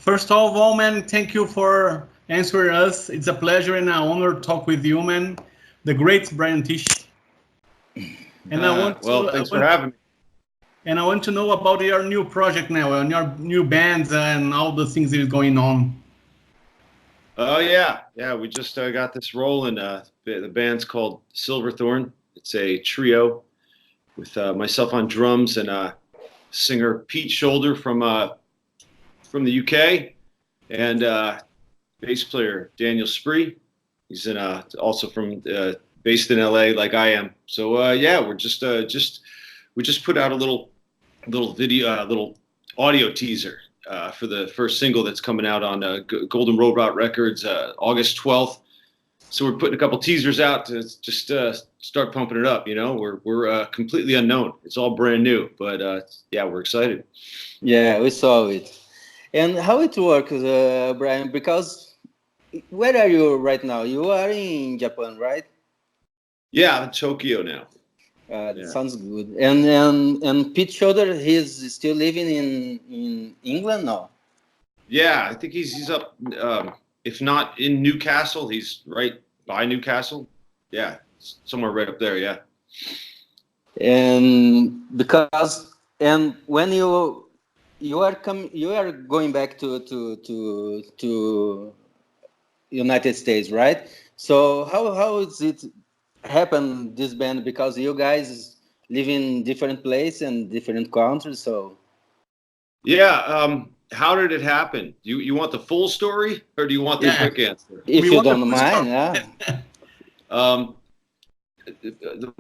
First of all, man, thank you for answering us. It's a pleasure and an honor to talk with you, man. The great BRIAN TICHY. And thanks for having me. And I want to know about your new project now, and your new bands and all the things that is going on. Oh yeah, we just got this rolling. The band's called Silverthorne. It's a trio with myself on drums and singer Pete Shoulder from the UK, and bass player Daniel Spree. He's also from based in LA like I am. So yeah, we're we just put out a little video, little audio teaser for the first single that's coming out on Golden Robot Records August 12th. So we're putting a couple teasers out to just start pumping it up. You know, we're completely unknown. It's all brand new, but yeah, we're excited. Yeah, we saw it. And how it works, Brian? Because where are you right now? You are in Japan, right? Yeah, I'm in Tokyo now. Yeah. Sounds good. And Pete Shoulder, he's still living in England now. Yeah, I think he's up. If not in Newcastle, he's right by Newcastle. Yeah, somewhere right up there. Yeah. And when you are going back to United States, right? So how is it happen, this band? Because you guys live in different places and different countries, so yeah. How did it happen? You want the full story, or do you want the quick answer? If you don't mind, yeah.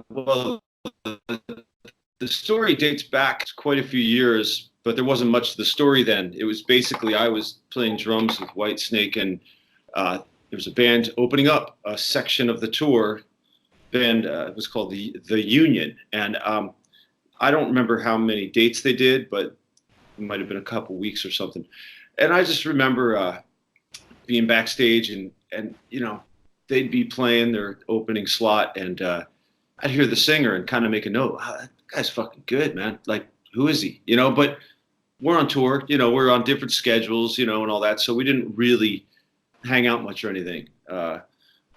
Well, the story dates back quite a few years, but there wasn't much to the story then. It was basically I was playing drums with Whitesnake, and there was a band opening up a section of the tour. Band it was called the Union, and I don't remember how many dates they did, but it might have been a couple weeks or something. And I just remember being backstage, and you know, they'd be playing their opening slot, and I'd hear the singer and kind of make a note. Oh, that guy's fucking good, man. Like, who is he? You know, but we're on tour, you know, we're on different schedules, you know, and all that. So we didn't really hang out much or anything.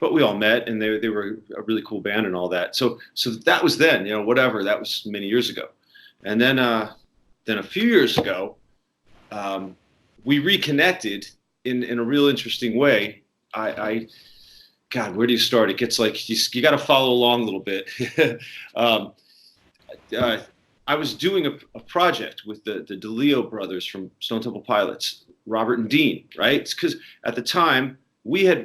But we all met, and they were a really cool band and all that. So that was then, you know, whatever. That was many years ago. And then a few years ago, we reconnected in a real interesting way. God, where do you start? It gets like you got to follow along a little bit. I was doing a project with the DeLeo brothers from Stone Temple Pilots, Robert and Dean, right? Because at the time we had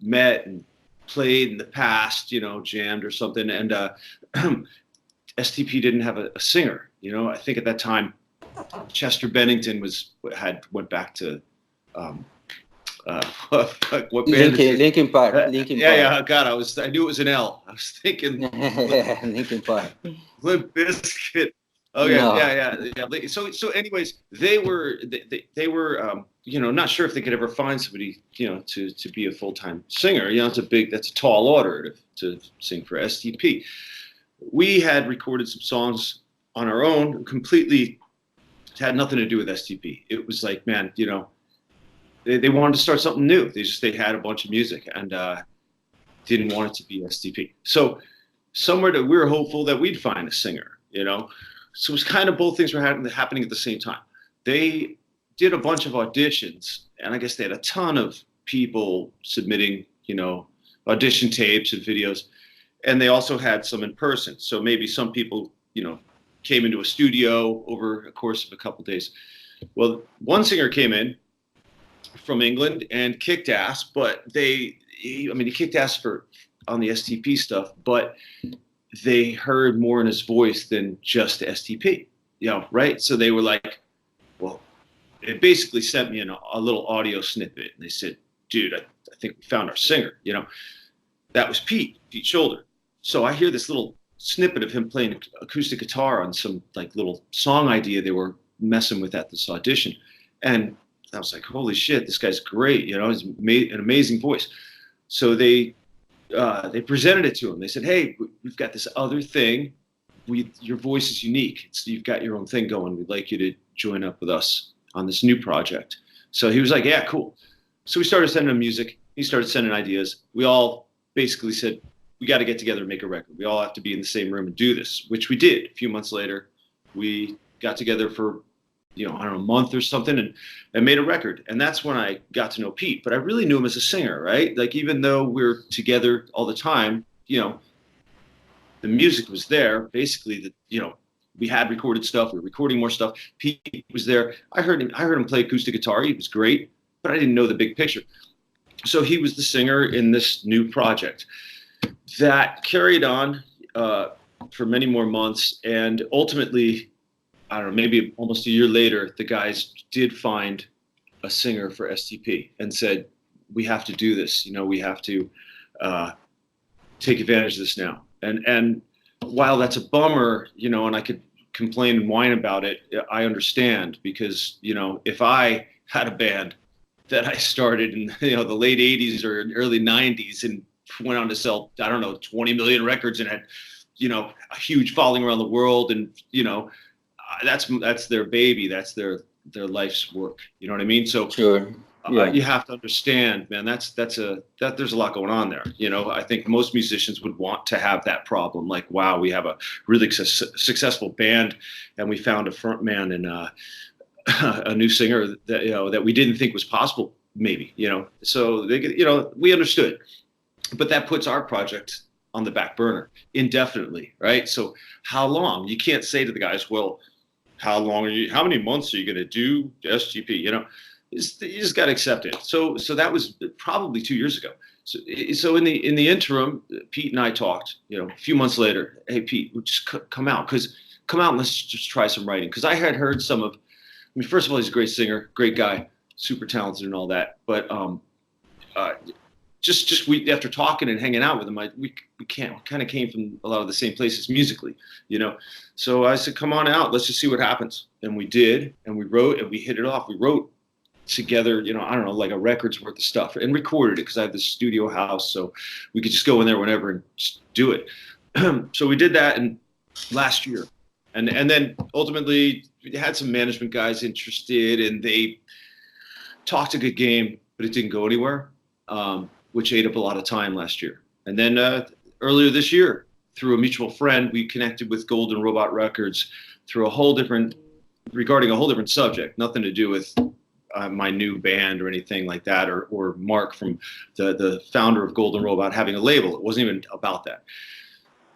met and played in the past, you know, jammed or something, and STP didn't have a singer. You know, I think at that time Chester Bennington went back to what band? Linkin Park. Yeah. God, I knew it was an L. I was thinking Linkin Park. Limp Bizkit. Okay, no. Yeah. So, anyways, they were you know, not sure if they could ever find somebody, you know, to be a full-time singer. You know, that's a tall order to sing for STP. We had recorded some songs on our own, completely had nothing to do with STP. It was like, man, you know, they wanted to start something new. They had a bunch of music and didn't want it to be STP. So somewhere that we were hopeful that we'd find a singer, you know. So it was kind of both things were happening at the same time. They did a bunch of auditions, and I guess they had a ton of people submitting, you know, audition tapes and videos. And they also had some in person. So maybe some people, you know, came into a studio over a course of a couple of days. Well, one singer came in from England and kicked ass, but he kicked ass on the STP stuff, but they heard more in his voice than just STP, you know, right? So they were like, well, it basically sent me a little audio snippet. And they said, dude, I think we found our singer, you know. That was Pete Shoulder. So I hear this little snippet of him playing acoustic guitar on some like little song idea they were messing with at this audition. And I was like, holy shit, this guy's great. You know, he's an amazing voice. So they presented it to him. They said, hey, we've got this other thing. Your voice is unique. You've got your own thing going. We'd like you to join up with us on this new project. So he was like, yeah, cool. So we started sending him music. He started sending ideas. We all basically said, we got to get together and make a record. We all have to be in the same room and do this, which we did. A few months later, we got together for, I don't know, a month or something and made a record. And that's when I got to know Pete. But I really knew him as a singer, right? Like, even though we're together all the time, the music was there. Basically, we had recorded stuff. We were recording more stuff. Pete was there. I heard him play acoustic guitar. He was great, but I didn't know the big picture. So he was the singer in this new project that carried on for many more months. And ultimately, I don't know, maybe almost a year later, the guys did find a singer for STP and said, we have to do this. We have to take advantage of this now. And while that's a bummer, and I could complain and whine about it, I understand, because, if I had a band that I started in, the late 80s or early 90s and went on to sell, I don't know, 20 million records and had, a huge following around the world, and, that's their baby. That's their life's work. You know what I mean? So sure. Yeah. You have to understand, man, there's a lot going on there. I think most musicians would want to have that problem. Like, wow, we have a really successful band and we found a front man and a new singer that, that we didn't think was possible, maybe, so we understood, but that puts our project on the back burner indefinitely. Right. So how long? You can't say to the guys, well, how many months are you going to do STP? You just got to accept it. So that was probably 2 years ago. So in the interim, Pete and I talked, a few months later, hey, Pete, we'll just come out and let's just try some writing. Cause I had heard first of all, he's a great singer, great guy, super talented and all that. But we after talking and hanging out with him, we kind of came from a lot of the same places musically, So I said, come on out, let's just see what happens. And we did, and we wrote, and we hit it off. We wrote together, I don't know, like a record's worth of stuff, and recorded it because I have this studio house, so we could just go in there whenever and just do it. So we did that last year, and then ultimately we had some management guys interested, and they talked a good game, but it didn't go anywhere, which ate up a lot of time last year. And then earlier this year, through a mutual friend, we connected with Golden Robot Records regarding a whole different subject, nothing to do with my new band or anything like that, or Mark from the founder of Golden Robot having a label. It wasn't even about that.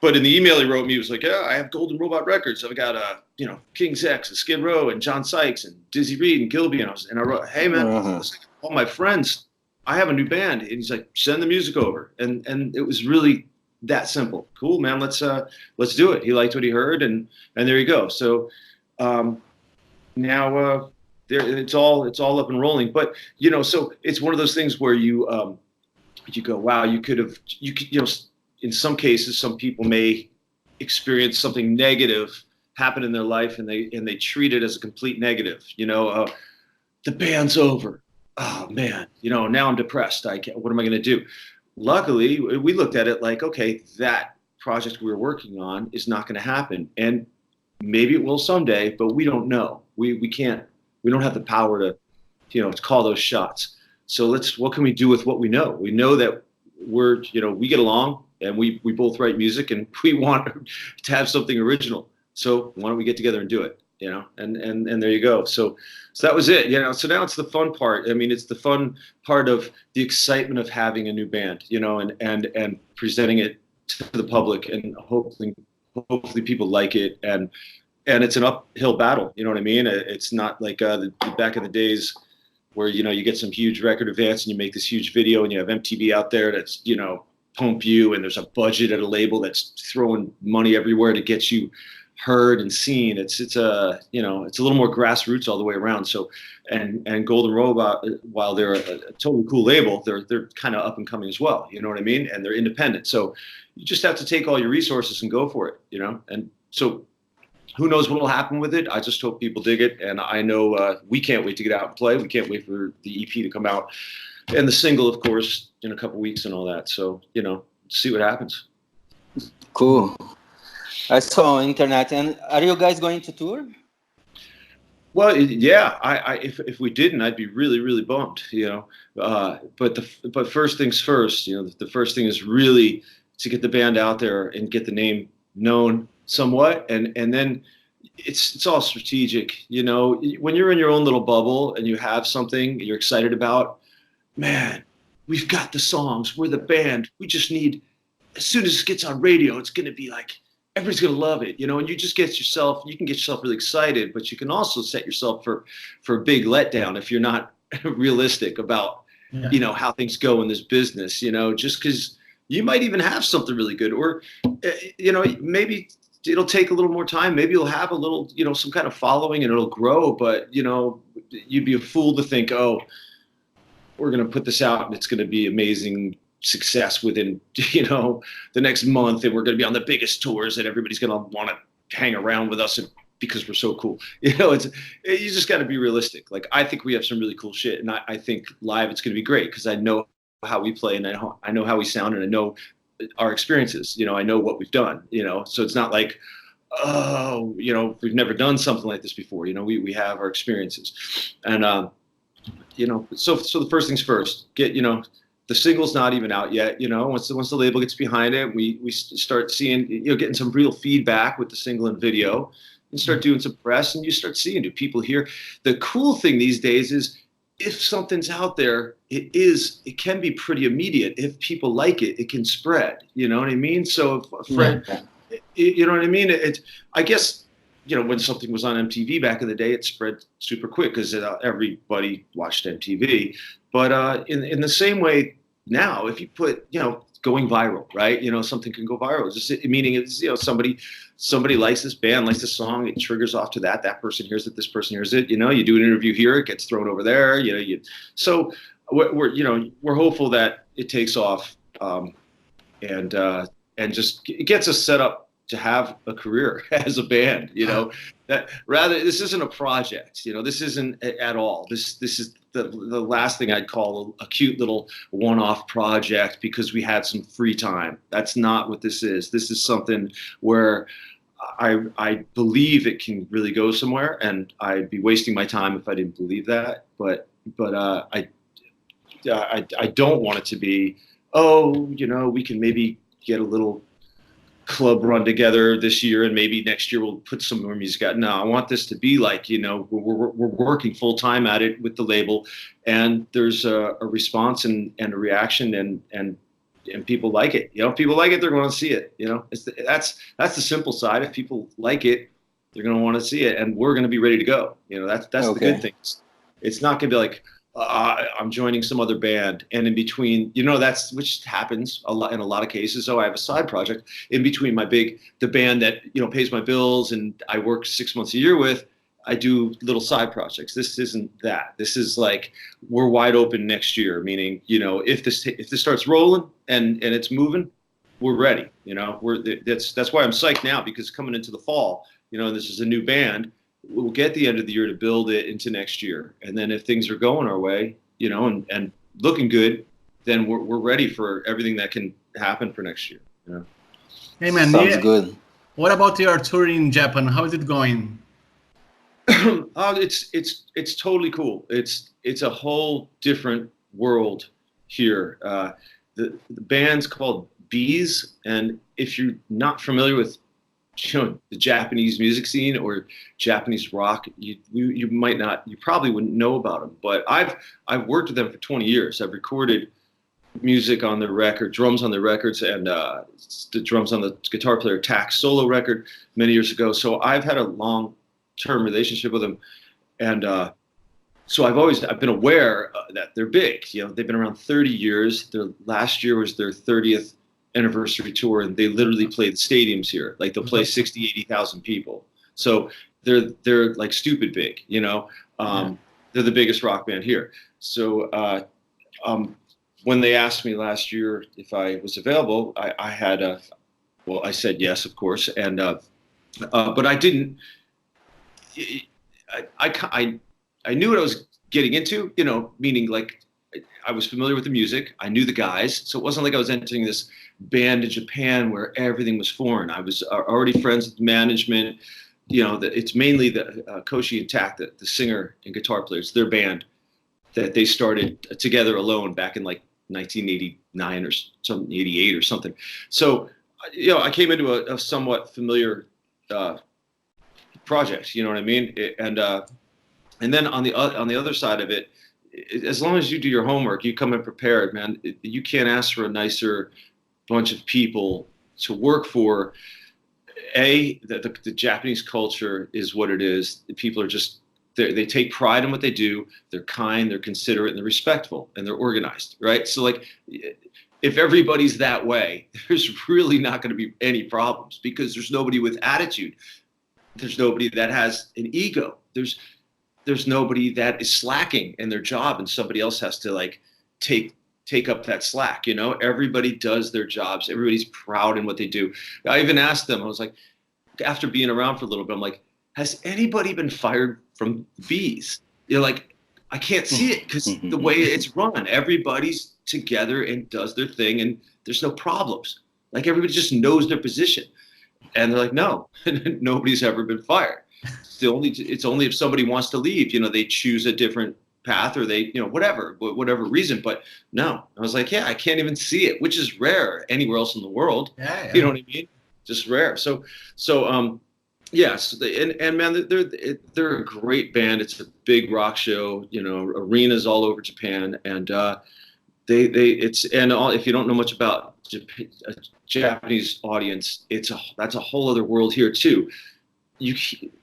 But in the email he wrote me, he was like, yeah, I have Golden Robot Records. I've got King's X and Skid Row and John Sykes and Dizzy Reed and Gilby. And I wrote, hey man, all my friends, I have a new band. And he's like, send the music over. And it was really that simple. Cool, man, let's do it. He liked what he heard, and there you go. So now it's all up and rolling. But so it's one of those things where you go, wow, you could in some cases, some people may experience something negative happen in their life, and they treat it as a complete negative. The band's over. Oh man, now I'm depressed. What am I going to do? Luckily, we looked at it like, okay, that project we were working on is not going to happen, and maybe it will someday, but we don't know. We can't. We don't have the power to call those shots. So what can we do with what we know? We know that we get along, and we both write music, and we want to have something original. So why don't we get together and do it? And there you go. So that was it. So now it's the fun part. I mean, it's the fun part of the excitement of having a new band, and presenting it to the public, and hopefully people like it. And it's an uphill battle. You know what I mean? It's not like back in the days where, you get some huge record advance and you make this huge video and you have MTV out there that's, pump you, and there's a budget at a label that's throwing money everywhere to get you heard and seen. It's a little more grassroots all the way around. So, and Golden Robot, while they're a totally cool label, they're kind of up and coming as well. You know what I mean? And they're independent. So you just have to take all your resources and go for it, And so who knows what will happen with it? I just hope people dig it. And I know we can't wait to get out and play. We can't wait for the EP to come out, and the single, of course, in a couple weeks and all that. So, see what happens. Cool. I saw on internet. And are you guys going to tour? Well, yeah. If we didn't, I'd be really, really bummed. But first things first. The first thing is really to get the band out there and get the name known somewhat, and then it's all strategic. When you're in your own little bubble and you have something you're excited about, man, we've got the songs. We're the band. We just need. As soon as it gets on radio, it's going to be like. Everybody's going to love it, and you can get yourself really excited, but you can also set yourself for a big letdown if you're not realistic about, how things go in this business, just because you might even have something really good, or, maybe it'll take a little more time. Maybe you'll have a little, some kind of following and it'll grow, but, you'd be a fool to think, oh, we're going to put this out and it's going to be amazing success within the next month, and we're going to be on the biggest tours and everybody's going to want to hang around with us because we're so cool. You just got to be realistic. Like, I think we have some really cool shit, and I think live it's going to be great because I know how we play and I know how we sound, and I know our experiences. I know what we've done. So it's not like, oh, we've never done something like this before. We have our experiences, and so the first things first, get the single's not even out yet, once the label gets behind it, we start seeing, getting some real feedback with the single and video, and start doing some press, and you start seeing, do people hear? The cool thing these days is if something's out there, it can be pretty immediate. If people like it, it can spread, you know what I mean? So if a friend, you know what I mean? I guess, when something was on MTV back in the day, it spread super quick because everybody watched MTV. But in the same way, now, if you put, going viral, right? Something can go viral. Just meaning it's, somebody likes this band, likes this song, it triggers off to that. That person hears it, this person hears it. You do an interview here, it gets thrown over there. So we're hopeful that it takes off, and just it gets us set up to have a career as a band. That rather, this isn't a project. This isn't at all. This is the last thing I'd call a cute little one-off project because we had some free time. That's not what this is. This is something where I believe it can really go somewhere, and I'd be wasting my time if I didn't believe that. But I don't want it to be, we can maybe get a little club run together this year and maybe next year we'll put some more music out. No, I want this to be like, we're working full time at it with the label, and there's a response and a reaction, and people like it. If people like it, they're going to see it. That's the simple side. If people like it, they're going to want to see it, and we're going to be ready to go. That's the good thing. It's not going to be like, I'm joining some other band, and in between, that's which happens a lot in a lot of cases. So I have a side project in between the band that pays my bills and I work 6 months a year with. I do little side projects. This isn't that. This is like we're wide open next year. Meaning, if this starts rolling and it's moving, we're ready. That's why I'm psyched now, because coming into the fall, and this is a new band. We'll get the end of the year to build it into next year, and then if things are going our way, and looking good, then we're ready for everything that can happen for next year. Hey man, sounds good. What about your tour in Japan? How is it going? It's totally cool. It's a whole different world here. The band's called Bees, and if you're not familiar with the Japanese music scene or Japanese rock, you probably wouldn't know about them. But I've worked with them for 20 years. I've recorded music on the record, drums on the records, and the drums on the guitar player Tack's solo record many years ago. So I've had a long-term relationship with them, and so I've been aware that they're big. They've been around 30 years. Last year was their 30th anniversary tour, and they literally play the stadiums here. Like they'll play 60, 80,000 people. So they're like stupid big, They're the biggest rock band here. So when they asked me last year if I was available, I said yes, of course. And but I didn't. I knew what I was getting into, meaning like I was familiar with the music. I knew the guys. So it wasn't like I was entering this band in Japan where everything was foreign. I was already friends with management. it's mainly the Koshi and Tak, the singer and guitar players, their band that they started together alone back in like 1989 or something, 88 or something. So, I came into a somewhat familiar project, you know what I mean? And then on the other side of it, as long as you do your homework, you come in prepared, man. You can't ask for a nicer bunch of people to work for. The Japanese culture is what it is. The people are just, they take pride in what they do. They're kind, they're considerate, and they're respectful, and they're organized, right? So like, if everybody's that way, there's really not going to be any problems, because there's nobody with attitude. There's nobody that has an ego. There's nobody that is slacking in their job and somebody else has to like take up that slack. Everybody does their jobs. Everybody's proud in what they do. I even asked them, I was like, after being around for a little bit, I'm like, has anybody been fired from bees? You're like, I can't see it, because the way it's run, everybody's together and does their thing and there's no problems. Like, everybody just knows their position. And they're like, no, nobody's ever been fired. It's only if somebody wants to leave, they choose a different path, or they, whatever reason. But no, I was like, yeah, I can't even see it, which is rare anywhere else in the world. Yeah. You know what I mean? Just rare. So yes, and man, they're a great band. It's a big rock show, arenas all over Japan, and if you don't know much about a Japanese audience, that's a whole other world here too. You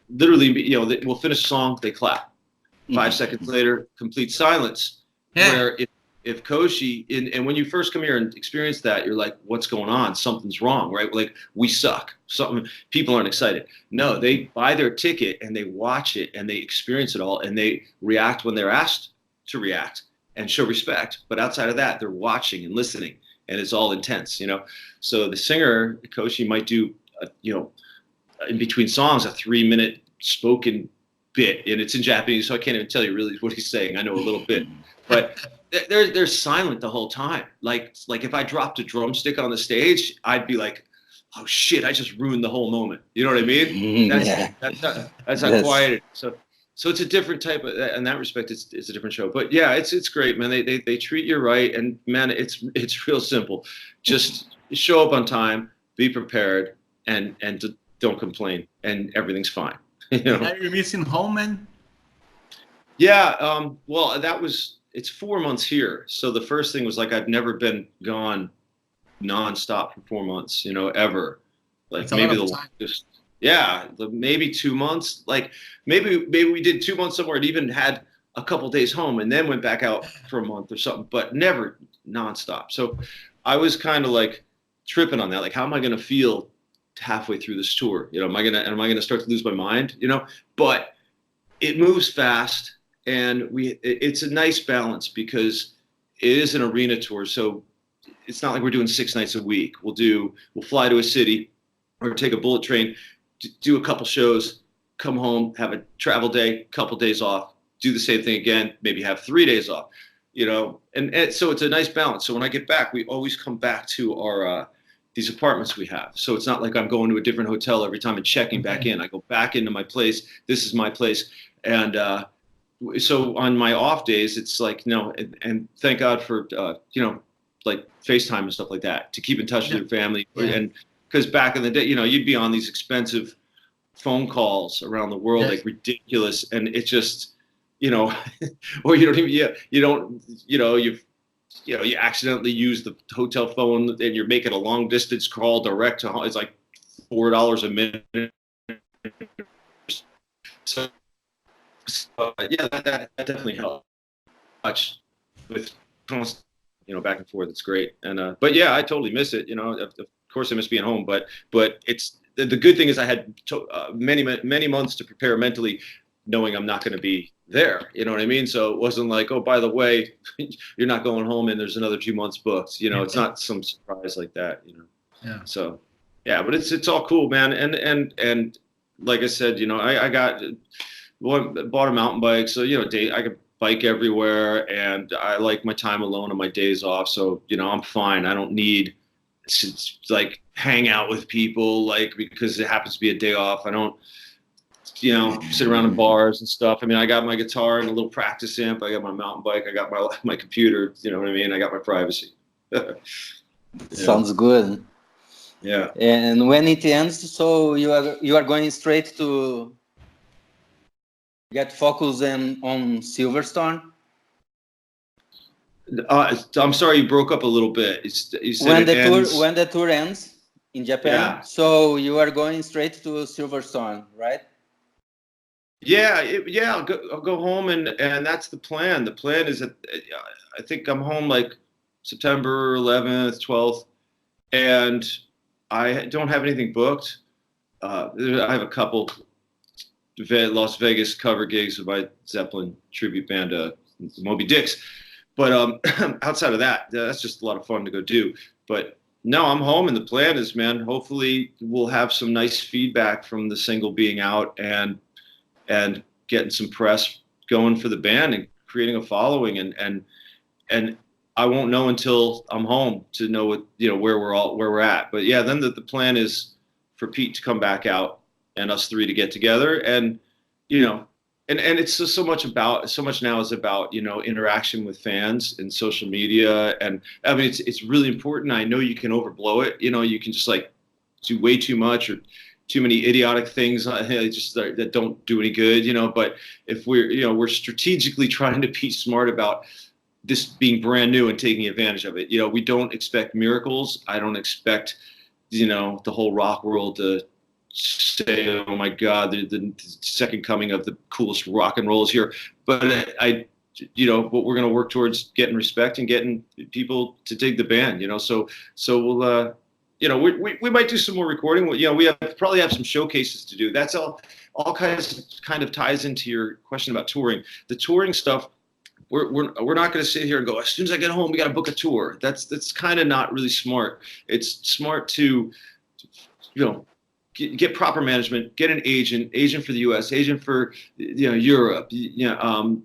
literally, we'll finish a song, they clap. 5 seconds later, complete silence. Yeah. Where if Koshi, and when you first come here and experience that, you're like, what's going on? Something's wrong, right? Like, we suck. People aren't excited. No, they buy their ticket and they watch it and they experience it all, and they react when they're asked to react and show respect. But outside of that, they're watching and listening, and it's all intense, So the singer, Koshi, might do, in between songs, a 3-minute spoken bit, and it's in Japanese, so I can't even tell you really what he's saying. I know a little bit, but they're silent the whole time. Like if I dropped a drumstick on the stage, I'd be like, oh shit, I just ruined the whole moment. You know what I mean? That's how quiet it is. So it's a different type of, in that respect, it's a different show. But yeah, it's great, man. They treat you right, and man, it's real simple. Just show up on time, be prepared, and don't complain, and everything's fine. Are you missing home, man? Yeah. Well, it's 4 months here. So the first thing was like, I've never been gone nonstop for 4 months, ever. Like, maybe the longest. Yeah, maybe 2 months. Like, maybe we did 2 months somewhere and even had a couple days home and then went back out for a month or something, but never nonstop. So I was kind of like tripping on that. Like, how am I going to feel halfway through this tour? Am I gonna start to lose my mind? But it moves fast, and it's a nice balance, because it is an arena tour. So it's not like we're doing 6 nights a week. We'll fly to a city or take a bullet train, do a couple shows, come home, have a travel day, couple days off, do the same thing again, maybe have 3 days off, and so it's a nice balance. So when I get back, we always come back to our these apartments we have. So it's not like I'm going to a different hotel every time and checking back in. I go back into my place. This is my place. And so on my off days, it's like, and thank God for, like FaceTime and stuff like that, to keep in touch with your family. Yeah. And because back in the day, you'd be on these expensive phone calls around the world, like ridiculous. And it's just, or you accidentally use the hotel phone and you're making a long distance call direct to home. It's like $4 a minute. So yeah, that definitely helped much with, back and forth. It's great. And but yeah, I totally miss it. Of course I miss being home, but it's the good thing is I had many months to prepare mentally, knowing I'm not going to be there. You know what I mean? So it wasn't like, oh, by the way, you're not going home and there's another 2 months booked. It's not some surprise like that. Yeah. So yeah, but it's all cool, man. And like I said, I bought a mountain bike, so I could bike everywhere, and I like my time alone on my days off. So I'm fine. I don't need to like hang out with people, like, because it happens to be a day off. I don't. you know, sit around in bars and stuff. I mean, I got my guitar and a little practice amp. I got my mountain bike. I got my computer. You know what I mean? I got my privacy. Yeah. Sounds good. Yeah. And when it ends, so you are going straight to get focused on Silverthorne? I'm sorry, you broke up a little bit. You said when the tour ends in Japan, yeah. So you are going straight to Silverthorne, right? Yeah, I'll go home and that's the plan. The plan is that I think I'm home like September 11th, 12th, and I don't have anything booked. I have a couple Las Vegas cover gigs with my Zeppelin tribute band, Moby Dicks. But outside of that, that's just a lot of fun to go do. But no, I'm home, and the plan is, man, hopefully we'll have some nice feedback from the single being out and getting some press going for the band and creating a following. And I won't know until I'm home to know what, you know, where we're at. But yeah, then the plan is for Pete to come back out and us three to get together, and you know. And it's just so much now is about, you know, interaction with fans and social media. And I mean, it's really important. I know you can overblow it. You know, you can just like do way too much or too many idiotic things just that don't do any good, you know. But if we're strategically trying to be smart about this being brand new and taking advantage of it. You know, we don't expect miracles. I don't expect, you know, the whole rock world to say, oh my God, the second coming of the coolest rock and roll is here. But but we're going to work towards getting respect and getting people to dig the band, you know. So we'll, you know, we might do some more recording. You know, we probably have some showcases to do. That's all kind of ties into your question about touring. The touring stuff, we're not going to sit here and go, as soon as I get home, we got to book a tour. That's kind of not really smart. It's smart to, you know, get proper management, get an agent for the U.S., agent for, you know, Europe, you know,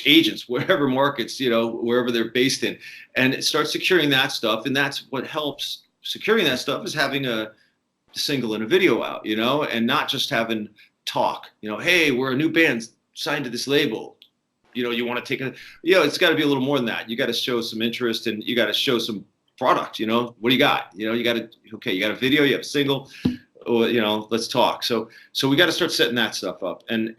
agents, wherever markets, you know, wherever they're based in, and start securing that stuff. And that's what helps securing that stuff, is having a single and a video out, you know, and not just having talk, you know, hey, we're a new band signed to this label. You know, you want to take it's got to be a little more than that. You got to show some interest, and you got to show some product. You know, what do you got? You know, you got a video, you have a single, or, you know, let's talk. So we got to start setting that stuff up, and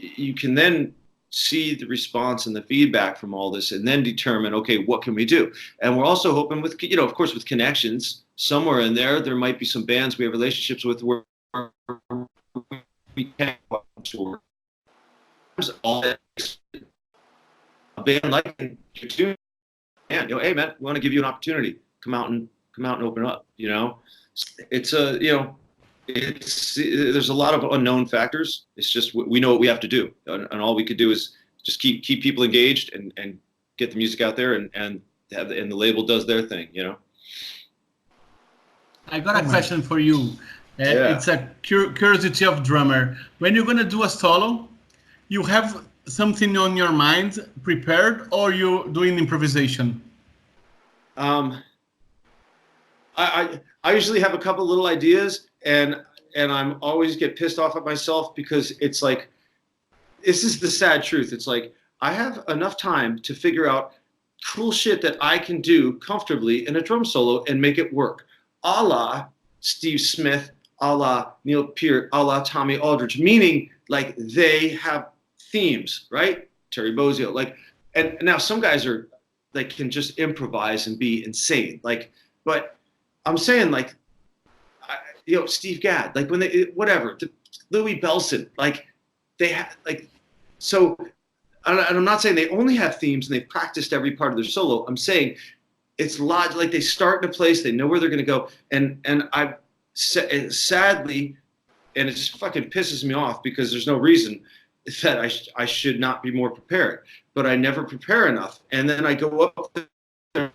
you can then see the response and the feedback from all this, and then determine, okay, what can we do? And we're also hoping with, you know, of course, with connections somewhere in there might be some bands we have relationships with where we can tour. All that, a band like you, man, you know, hey man, we want to give you an opportunity. Come out and open up. You know, it's there's a lot of unknown factors. It's just we know what we have to do, and all we could do is just keep people engaged and get the music out there, and the label does their thing. You know. I got a question for you. Yeah. It's a curiosity of drummer. When you're gonna do a solo, you have something on your mind prepared, or you doing improvisation? I usually have a couple little ideas, and I'm always get pissed off at myself, because it's like, this is the sad truth. It's like, I have enough time to figure out cool shit that I can do comfortably in a drum solo and make it work. A la Steve Smith, a la Neil Peart, a la Tommy Aldridge, meaning like they have themes, right? Terry Bozzio, like, and now some guys are like, can just improvise and be insane, like, but I'm saying, like, you know, Steve Gadd, like, when they, whatever, Louis Bellson, like, they have, like, so, and I'm not saying they only have themes and they practiced every part of their solo. I'm saying it's like they start in a place, they know where they're going to go, and I sadly, and it just fucking pisses me off, because there's no reason that I should not be more prepared, but I never prepare enough. And then I go up there.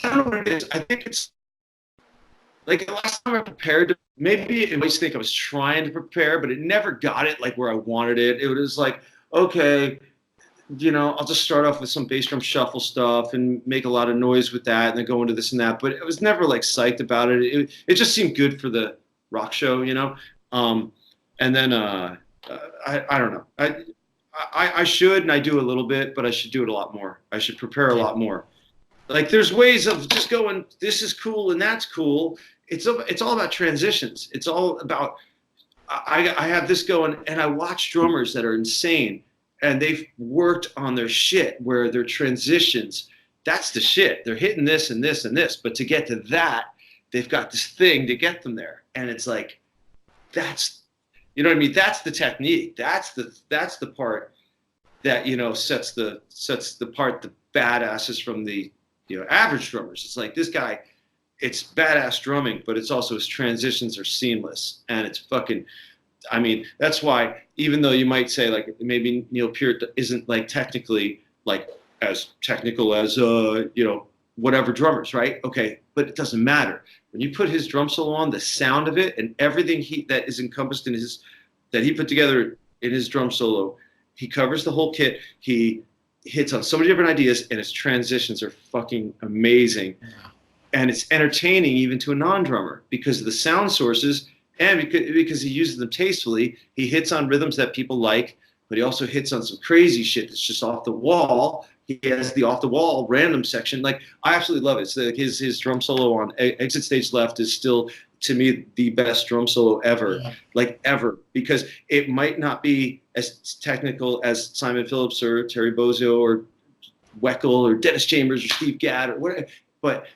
I don't know what it is. I think it's like the last time I prepared, maybe it might think I was trying to prepare, but it never got it like where I wanted it. It was like, okay, you know, I'll just start off with some bass drum shuffle stuff and make a lot of noise with that, and then go into this and that. But I was never like psyched about it. It just seemed good for the rock show, you know. And then I don't know. I should, and I do a little bit, but I should do it a lot more. I should prepare a lot more. Like there's ways of just going, this is cool and that's cool. It's all about transitions. It's all about, I have this going, and I watch drummers that are insane, and they've worked on their shit where their transitions, that's the shit. They're hitting this and this and this, but to get to that, they've got this thing to get them there. And it's like, that's, you know what I mean? That's the technique. That's the part that, you know, sets the part the badasses from the, you know, average drummers. It's like this guy, it's badass drumming, but it's also his transitions are seamless, and it's fucking, I mean, that's why, even though you might say like maybe Neil Peart isn't like technically like as technical as you know, whatever drummers, right? Okay, but it doesn't matter. When you put his drum solo on, the sound of it and everything that is encompassed in his, that he put together in his drum solo, he covers the whole kit. He hits on so many different ideas, and his transitions are fucking amazing. Yeah. And it's entertaining even to a non-drummer because of the sound sources, and because he uses them tastefully. He hits on rhythms that people like, but he also hits on some crazy shit that's just off the wall. He has the off the wall random section. Like, I absolutely love it. It's like his drum solo on Exit Stage Left is still, to me, the best drum solo ever, like ever, because it might not be as technical as Simon Phillips or Terry Bozzio or Weckl or Dennis Chambers or Steve Gadd or whatever, but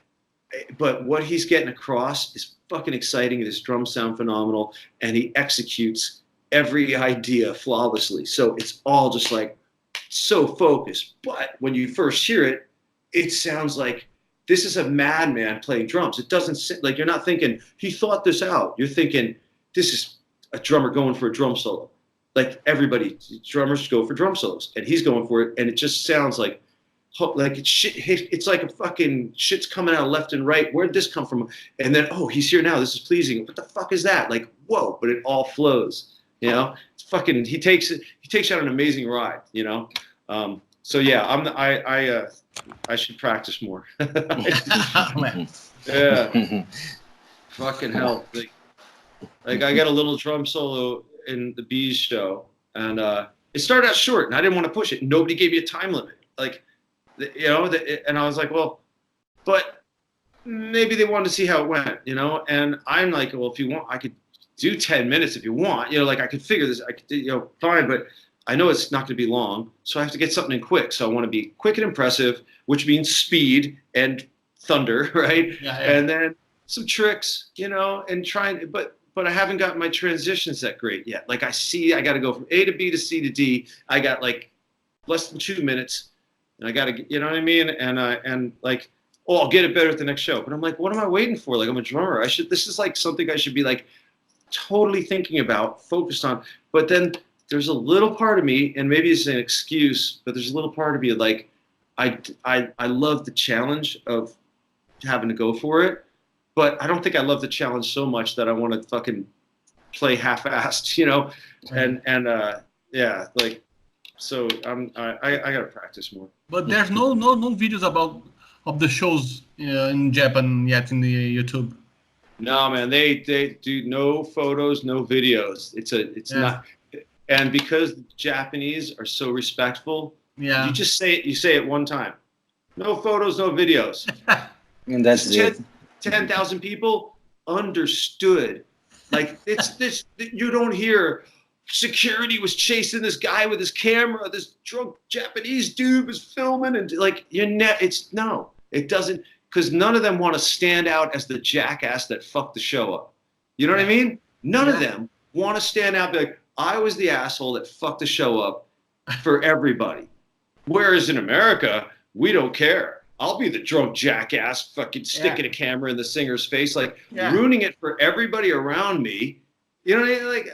what he's getting across is fucking exciting. His drums sound phenomenal, and he executes every idea flawlessly. So it's all just like so focused. But when you first hear it, it sounds like this is a madman playing drums. It doesn't, like, you're not thinking he thought this out. You're thinking this is a drummer going for a drum solo. Like everybody, drummers go for drum solos, and he's going for it, and it just sounds like it's shit. It's like a fucking shit's coming out left and right. Where'd this come from? And then, oh, he's here now. This is pleasing. What the fuck is that? Like, whoa! But it all flows. You know, it's fucking. He takes out an amazing ride. You know. So yeah, I should practice more. Yeah. Fucking hell. Like I got a little drum solo in the Bees show, and it started out short, and I didn't want to push it. Nobody gave me a time limit. Like, you know, and I was like, well, but maybe they wanted to see how it went, you know? And I'm like, well, if you want, I could do 10 minutes if you want, you know, like I could figure this, I could, you know, fine, but I know it's not going to be long, so I have to get something in quick. So I want to be quick and impressive, which means speed and thunder, right? Yeah. And then some tricks, you know, and trying, but I haven't got my transitions that great yet. Like I got to go from A to B to C to D. I got like less than 2 minutes. And I got to, you know what I mean? And like, oh, I'll get it better at the next show. But I'm like, what am I waiting for? Like, I'm a drummer. This is like something I should be like totally thinking about, focused on. But then there's a little part of me, and maybe it's an excuse, but there's a little part of me like, I love the challenge of having to go for it. But I don't think I love the challenge so much that I want to fucking play half-assed, you know? And yeah, like, so I gotta practice more. But there's no videos of the shows in Japan yet in the YouTube. No, man, they do no photos, no videos. It's not, and because the Japanese are so respectful, you just say it. You say it one time. No photos, no videos. And that's it. 10,000 people understood. Like it's this. You don't hear. Security was chasing this guy with his camera. This drunk Japanese dude was filming, and like it doesn't, because none of them want to stand out as the jackass that fucked the show up. You know what I mean? None of them want to stand out and be like, I was the asshole that fucked the show up for everybody. Whereas in America, we don't care. I'll be the drunk jackass fucking sticking a camera in the singer's face, like ruining it for everybody around me. You know what I mean? Like,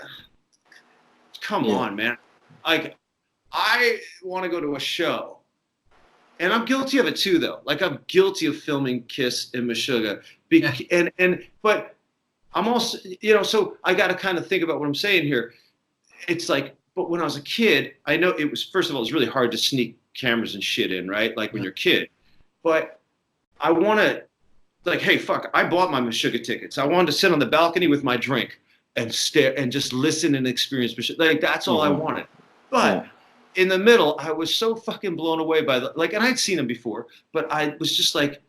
come on, man. Like, I want to go to a show, and I'm guilty of it too, though. Like, I'm guilty of filming Kiss and Meshuggah, but I'm also, you know, so I got to kind of think about what I'm saying here. It's like, But when I was a kid, I know it was, first of all, it was really hard to sneak cameras and shit in, right? Like when you're a kid. But I want to, like, hey, fuck, I bought my Meshuggah tickets. I wanted to sit on the balcony with my drink and stare and just listen and experience Meshuggah. Like, that's all I wanted. But in the middle, I was so fucking blown away by the, like, and I'd seen them before, but I was just like,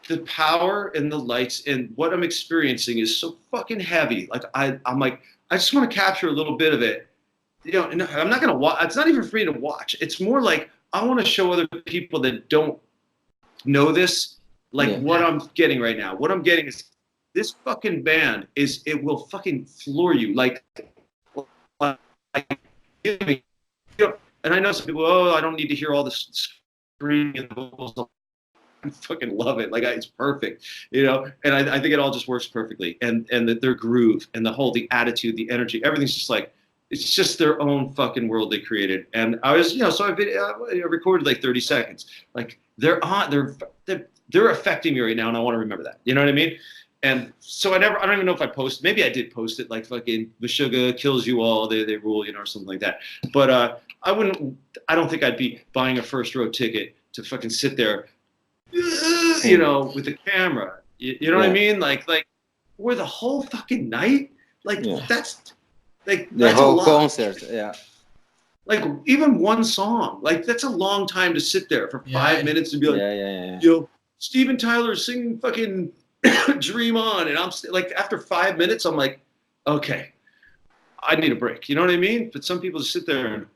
the power and the lights and what I'm experiencing is so fucking heavy. Like, I'm like, I just want to capture a little bit of it. You know, and I'm not going to watch. It's not even for me to watch. It's more like I want to show other people that don't know this, like what I'm getting right now. What I'm getting is this fucking band is, it will fucking floor you. Like you know, and I know some people, oh, I don't need to hear all this screaming and the vocals. I fucking love it. Like, it's perfect, you know. And I think it all just works perfectly. And their groove and the attitude, the energy, everything's just like, it's just their own fucking world they created. And I was, you know, so I recorded like 30 seconds. Like, they're affecting me right now, and I want to remember that. You know what I mean? And so I don't even know if I posted. Maybe I did post it, like fucking Meshuggah kills you all, they rule, you know, or something like that. But I don't think I'd be buying a first row ticket to fucking sit there, you know, with the camera. You know what I mean? Like for the whole fucking night. Like that's like the whole concert. Yeah. Like, even one song, like, that's a long time to sit there for 5 minutes and be like, you know, Steven Tyler singing fucking Dream On. And I'm like, after 5 minutes, I'm like, okay, I need a break. You know what I mean? But some people just sit there and,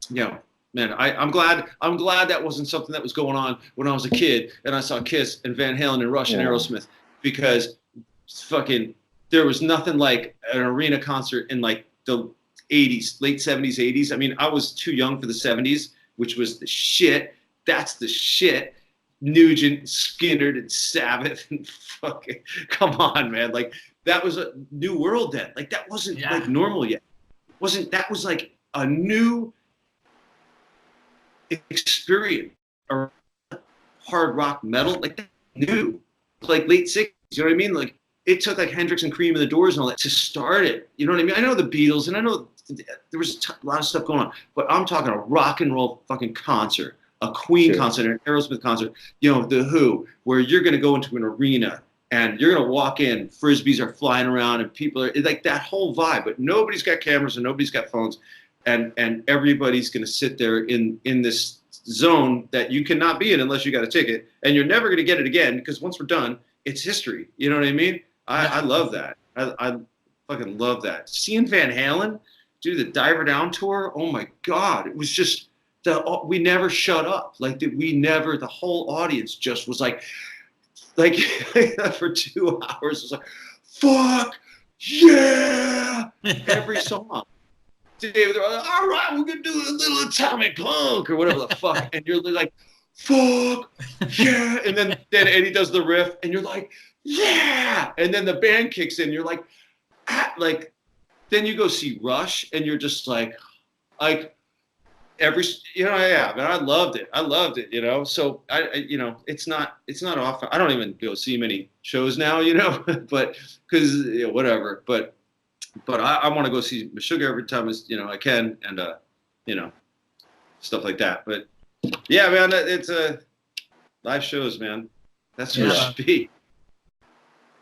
you know, man, I'm glad that wasn't something that was going on when I was a kid and I saw Kiss and Van Halen and Rush and Aerosmith, because fucking, there was nothing like an arena concert in like the 80s, late 70s, 80s. I mean, I was too young for the 70s, which was the shit. That's the shit. Nugent, Skinner, and Sabbath, and fucking, come on, man. Like, that was a new world then. Like, that wasn't like normal yet. That was like a new experience. Or hard rock metal, like, that new. Like late 60s, you know what I mean? Like, it took like Hendrix and Cream and the Doors and all that to start it. You know what I mean? I know the Beatles, and I know there was a lot of stuff going on, but I'm talking a rock and roll fucking concert, a Queen concert, an Aerosmith concert, you know, The Who, where you're going to go into an arena and you're going to walk in, frisbees are flying around and people are like, that whole vibe, but nobody's got cameras and nobody's got phones, and everybody's going to sit there in this zone that you cannot be in unless you got a ticket, and you're never going to get it again, because once we're done, it's history. You know what I mean? I love that. I fucking love that. Seeing Van Halen do the Diver Down tour, oh my God, it was just we never shut up. Like, the whole audience just was like for 2 hours, it was like, fuck yeah, every song. David, they're like, all right, we're gonna do a little atomic punk or whatever the fuck, and you're like, fuck yeah, and then Eddie does the riff, and you're like, yeah, and then the band kicks in, you're like, like, then you go see Rush, and you're just like every, you know, but I loved it, you know. So I you know, it's not often. I don't even go see many shows now, you know, but because, you know, whatever, but I want to go see Meshuggah every time I can, and you know, stuff like that. But yeah, man, it's live shows, man. That's what it should be.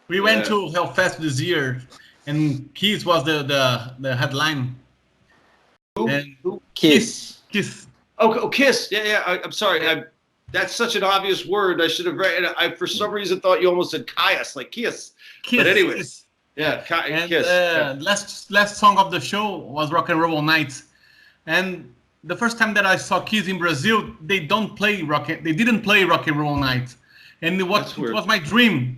We went to Hellfest this year, and Kiss was the headline. Who? Kiss. Kiss. Oh, Kiss. Yeah. I'm sorry. That's such an obvious word. I should have read. I for some reason thought you almost said Caius, like Kiss. But anyways, Kiss. Last song of the show was Rock and Roll All Night, and the first time that I saw Kiss in Brazil, they didn't play Rock and Roll All Night, and it was my dream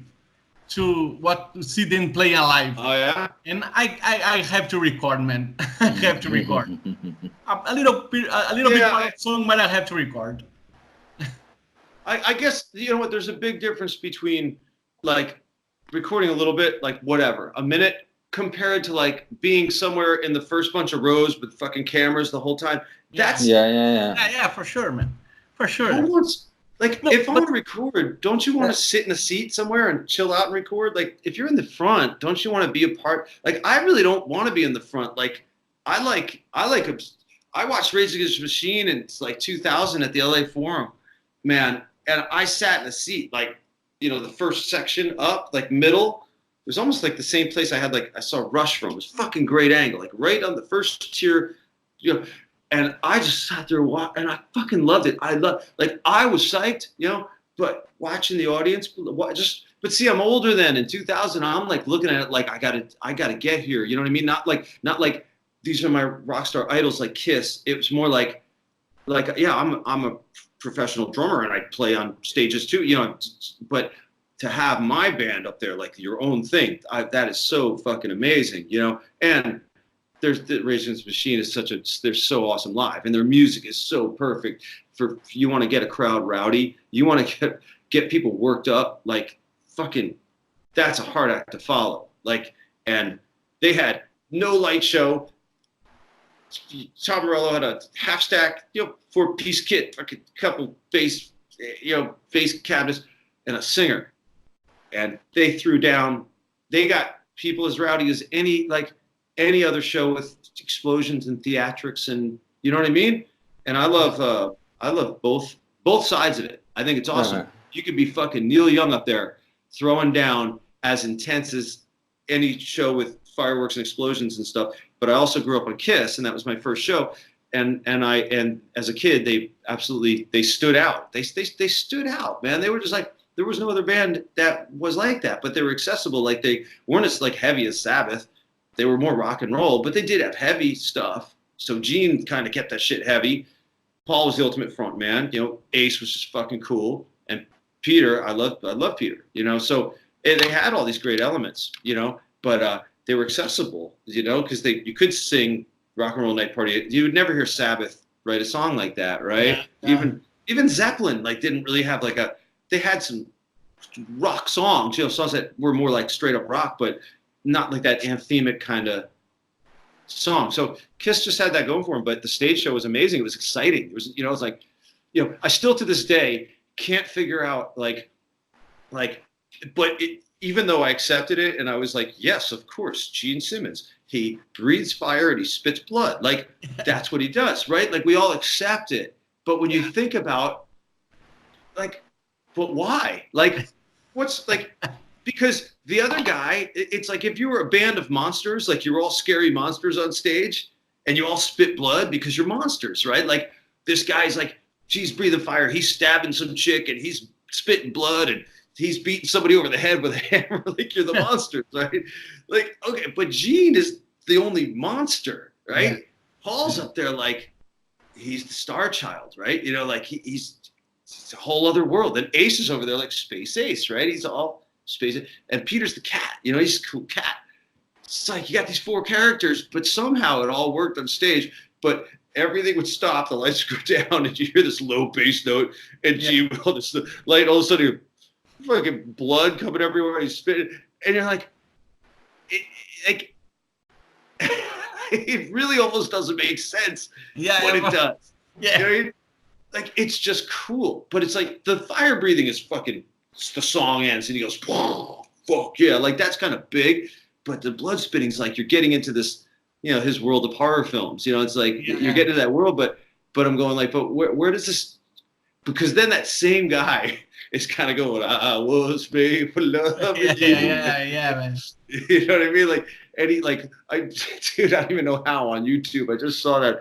to see them play live. Oh yeah. And I have to record, man. I have to record a little bit of song, but I have to record. I guess, you know what, there's a big difference between like recording a little bit, like whatever, a minute, compared to like being somewhere in the first bunch of rows with fucking cameras the whole time. That's yeah, for sure, man, for sure. If I want to record, don't you want to sit in a seat somewhere and chill out and record? Like, if you're in the front, don't you want to be a part? Like, I really don't want to be in the front. Like, I watched Rage Against the Machine in like 2000 at the LA Forum, man, and I sat in a seat like, you know, the first section up, like middle. It was almost like the same place I saw Rush from. It was fucking great angle, like right on the first tier, you know. And I just sat there and I fucking loved it. I was psyched, you know, but watching the audience, but see, I'm older then. In 2000, I'm like looking at it like I gotta get here. You know what I mean? Not like these are my rock star idols like Kiss. It was more like yeah, I'm a professional drummer and I play on stages too, you know. But to have my band up there like your own thing, that is so fucking amazing, you know. And the Rage Against the Machine is they're so awesome live, and their music is so perfect for you want to get a crowd rowdy, you want to get people worked up, like fucking, that's a hard act to follow. Like, and they had no light show. Tom Morello had a half stack, you know, 4-piece kit, a couple bass, you know, bass cabinets, and a singer, and they threw down. They got people as rowdy as any other show with explosions and theatrics, and you know what I mean. And I love both sides of it. I think it's awesome. Uh-huh. You could be fucking Neil Young up there throwing down as intense as any show with fireworks and explosions and stuff. But I also grew up on Kiss, and that was my first show. And as a kid, they stood out. They stood out, man. They were just like, there was no other band that was like that, but they were accessible. Like, they weren't as like heavy as Sabbath. They were more rock and roll, but they did have heavy stuff. So Gene kind of kept that shit heavy. Paul was the ultimate front man. You know, Ace was just fucking cool. And Peter, I love Peter, you know. So they had all these great elements, you know, but they were accessible, you know, because you could sing Rock and Roll Night Party. You would never hear Sabbath write a song like that, right? Yeah. Even Zeppelin like didn't really have like they had some rock songs, you know, songs that were more like straight up rock, but not like that anthemic kind of song. So Kiss just had that going for him, but the stage show was amazing. It was exciting. It was, you know, it's like, you know, I still to this day can't figure out even though I accepted it and I was like, yes, of course, Gene Simmons, he breathes fire and he spits blood. Like, that's what he does, right? Like, we all accept it. But when you think about, like, but why? Like, what's like, because the other guy, it's like if you were a band of monsters, like you're all scary monsters on stage and you all spit blood because you're monsters, right? Like, this guy's like, he's breathing fire, he's stabbing some chick and he's spitting blood and he's beating somebody over the head with a hammer. Like, you're the monsters, right? Like, okay, but Gene is the only monster, right? Yeah. Paul's up there like he's the star child, right? You know, like he's a whole other world. And Ace is over there like Space Ace, right? He's all space. And Peter's the cat, you know, he's a cool cat. It's like you got these four characters, but somehow it all worked on stage. But everything would stop, the lights would go down, and you hear this low bass note, and Gene will just light all of a sudden. Fucking blood coming everywhere. He's spitting, and you're like, it really almost doesn't make sense. Yeah, what it does. Yeah, you know what I mean? Like, it's just cool, but it's like the fire breathing is fucking. The song ends, and he goes, "Fuck yeah!" Like, that's kind of big, but the blood spitting is like you're getting into this, you know, his world of horror films. You know, it's like you're getting to that world, but I'm going like, but where does this? Because then that same guy is kind of going, I was made for love. Yeah, man. You know what I mean? Like, and he, like, I don't even know how on YouTube. I just saw that.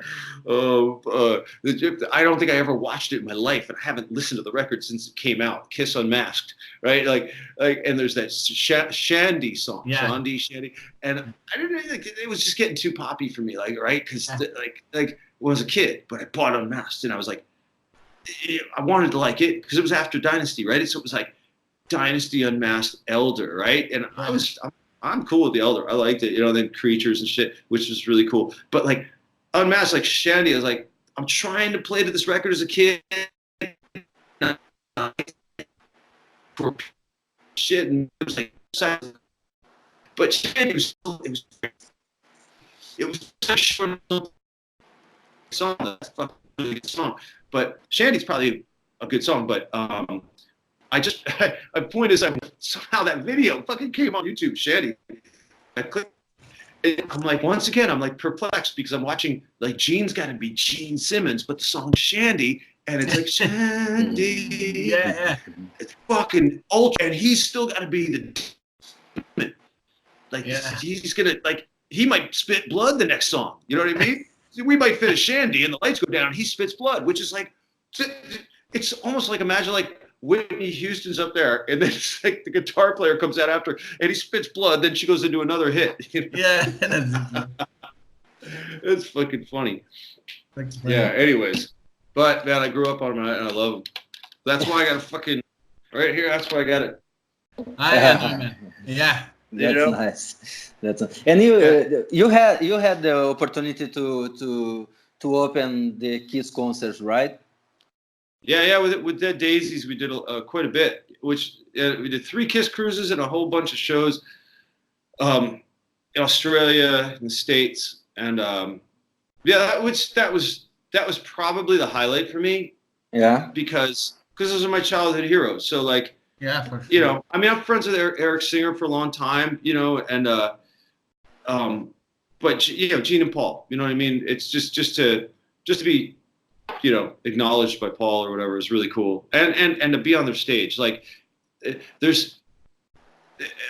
I don't think I ever watched it in my life, and I haven't listened to the record since it came out. Kiss Unmasked, right? Like, and there's that Shandy song, Shandy, and I didn't like it was just getting too poppy for me, like, right? Because like when I was a kid, but I bought Unmasked, and I was like. I wanted to like it because it was after Dynasty, right? So it was like Dynasty, Unmasked, Elder, right? And I'm cool with the Elder. I liked it, you know. Then Creatures and shit, which was really cool. But like Unmasked, like Shandy, I was like, I'm trying to play to this record as a kid. For shit, and it was like, but Shandy was it was such a short song. That's a fucking really good song. But Shandy's probably a good song, but my point is somehow that video fucking came on YouTube, Shandy. I clicked I'm like, once again, I'm like perplexed because I'm watching, like, Gene's got to be Gene Simmons, but the song's Shandy, and it's like, Shandy. Yeah. It's fucking ultra, and he's still got to be the, like, he's going to, like, he might spit blood the next song. You know what I mean? We might finish Shandy, and the lights go down, he spits blood, which is like, it's almost like, imagine, like, Whitney Houston's up there, and then it's like the guitar player comes out after, and he spits blood. Then she goes into another hit. You know? Yeah, it's fucking funny. Yeah. Anyways, but man, I grew up on him, and I love him. That's why I got a fucking right here. That's why I got it. Yeah. That's nice. And you had the opportunity to open the Kiss concerts, right? Yeah. With Dead Daisies, we did quite a bit. Which we did 3 Kiss cruises and a whole bunch of shows, in Australia, in the States, and that was probably the highlight for me. Yeah. Because those are my childhood heroes. So like, yeah, for sure. You know, I mean, I'm friends with Eric Singer for a long time, you know, and but you know, Gene and Paul, you know what I mean? It's just to be, you know, acknowledged by Paul or whatever is really cool, and to be on their stage, like, there's,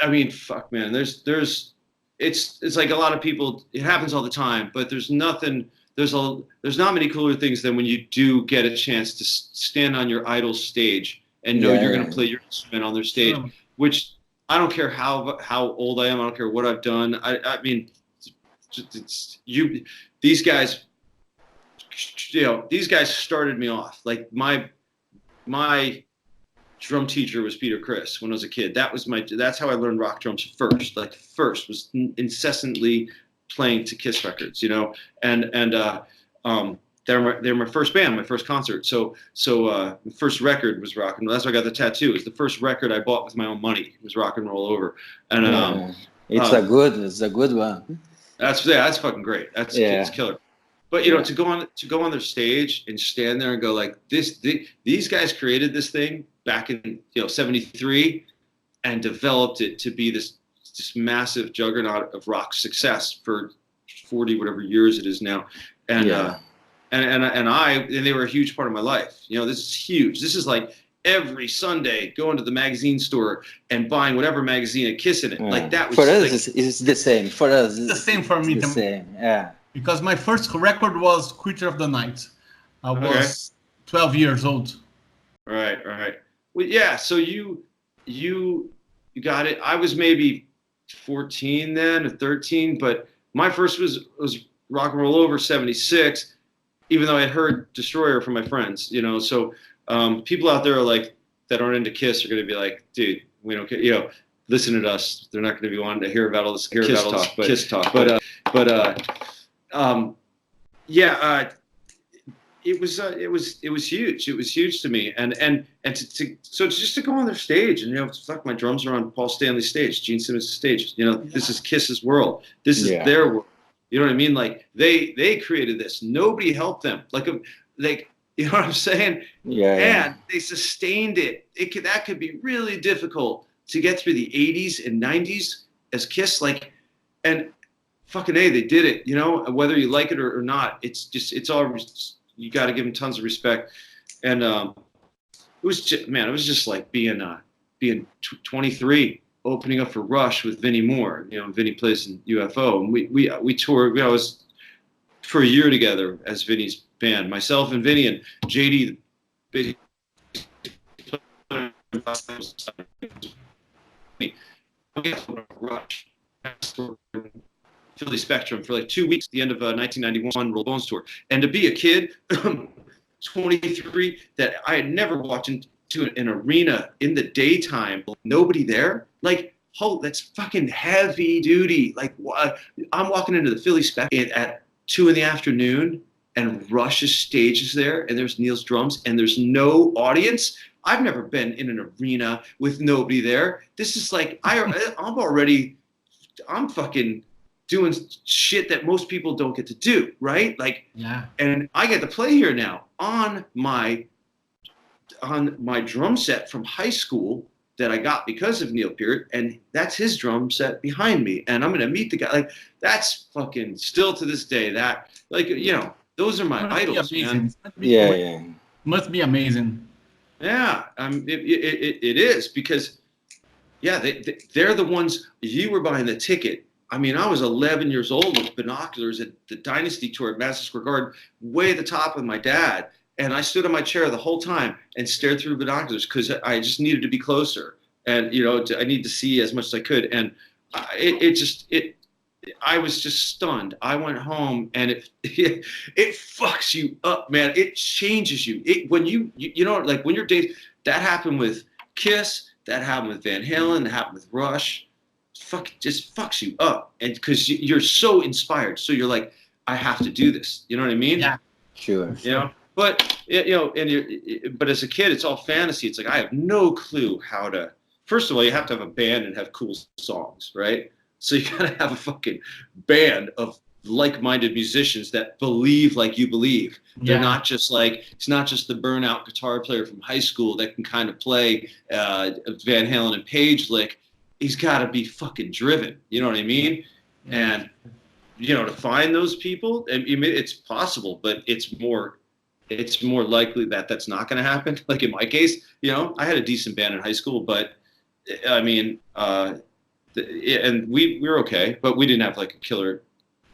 I mean, fuck, man, there's it's like a lot of people, it happens all the time, but there's not many cooler things than when you do get a chance to stand on your idol's stage and know you're going to play your instrument on their stage, which I don't care how old I am, I don't care what I've done. I mean, these guys, you know, these guys started me off. Like my drum teacher was Peter Criss when I was a kid. That's how I learned rock drums first. Like first was incessantly playing to Kiss records, you know, and they're my first band, my first concert. So the first record was rock and roll. That's why I got the tattoo. It was the first record I bought with my own money. It was Rock and Roll Over. And it's a good one. That's fucking great. It's killer. But you know, to go on their stage and stand there and go like these guys created this thing back in, you know, 73 and developed it to be this massive juggernaut of rock success for 40 whatever years it is now. And and they were a huge part of my life. You know, this is huge. This is like every Sunday going to the magazine store and buying whatever magazine had Kiss in it. Like that was for us. It's the same. For us, it's the same for me. The same. Yeah. Because my first record was Creature of the Night. I was 12 years old. Right. Well, yeah. So you got it. I was maybe 14 then, or 13, but my first was Rock and Roll Over 76. Even though I had heard Destroyer from my friends, you know, so people out there are like that aren't into Kiss are going to be like, dude, we don't care, you know, listen to us. They're not going to be wanting to hear about all this Kiss talk. It was huge. It was huge to me, and so just to go on their stage and, you know, fuck, my drums are on Paul Stanley's stage, Gene Simmons' stage. You know, this is Kiss's world. This is their world. You know what I mean? Like they created this. Nobody helped them. Like you know what I'm saying? And they sustained it. That could be really difficult to get through the 80s and 90s as Kiss. Like, and fucking A, they did it. You know, whether you like it or not, it's all, you got to give them tons of respect. And it was just like being 23. Opening up for Rush with Vinnie Moore. You know, Vinnie plays in UFO, and we toured. I was for a year together as Vinnie's band. Myself and Vinnie and JD, the Rush, Philly Spectrum for like 2 weeks. The end of 1991 Roll Bones tour, and to be a kid, 23, that I had never walked into an arena in the daytime, nobody there. Like, that's fucking heavy duty. Like, I'm walking into the Philly Spectrum at 2 p.m, and Rush's stage is there, and there's Neil's drums, and there's no audience. I've never been in an arena with nobody there. This is like, I'm fucking doing shit that most people don't get to do, right? Like, and I get to play here now on my drum set from high school that I got because of Neil Peart, and that's his drum set behind me, and I'm gonna meet the guy. Like, that's fucking still to this day, that, like, you know, those are my idols, man. Must be amazing. Yeah, it is, because yeah, they're the ones. You were buying the ticket. I mean, I was 11 years old with binoculars at the Dynasty tour at Madison Square Garden, way at the top with my dad. And I stood on my chair the whole time and stared through binoculars because I just needed to be closer. And, you know, I need to see as much as I could. And I was just stunned. I went home, and it fucks you up, man. It changes you. When you know, like, when you're dating, that happened with Kiss, that happened with Van Halen, that happened with Rush. Just fucks you up, and because you're so inspired, so you're like, I have to do this. You know what I mean? Yeah, sure. You know, but you know, but as a kid, it's all fantasy. It's like, I have no clue how to. First of all, you have to have a band and have cool songs, right? So you gotta have a fucking band of like-minded musicians that believe like you believe. They're not just like, it's not just the burnout guitar player from high school that can kind of play Van Halen and Page lick. He's got to be fucking driven. You know what I mean? And, you know, to find those people, I mean, it's possible, but it's more likely that that's not going to happen. Like in my case, you know, I had a decent band in high school, but I mean, and we were okay, but we didn't have like a killer,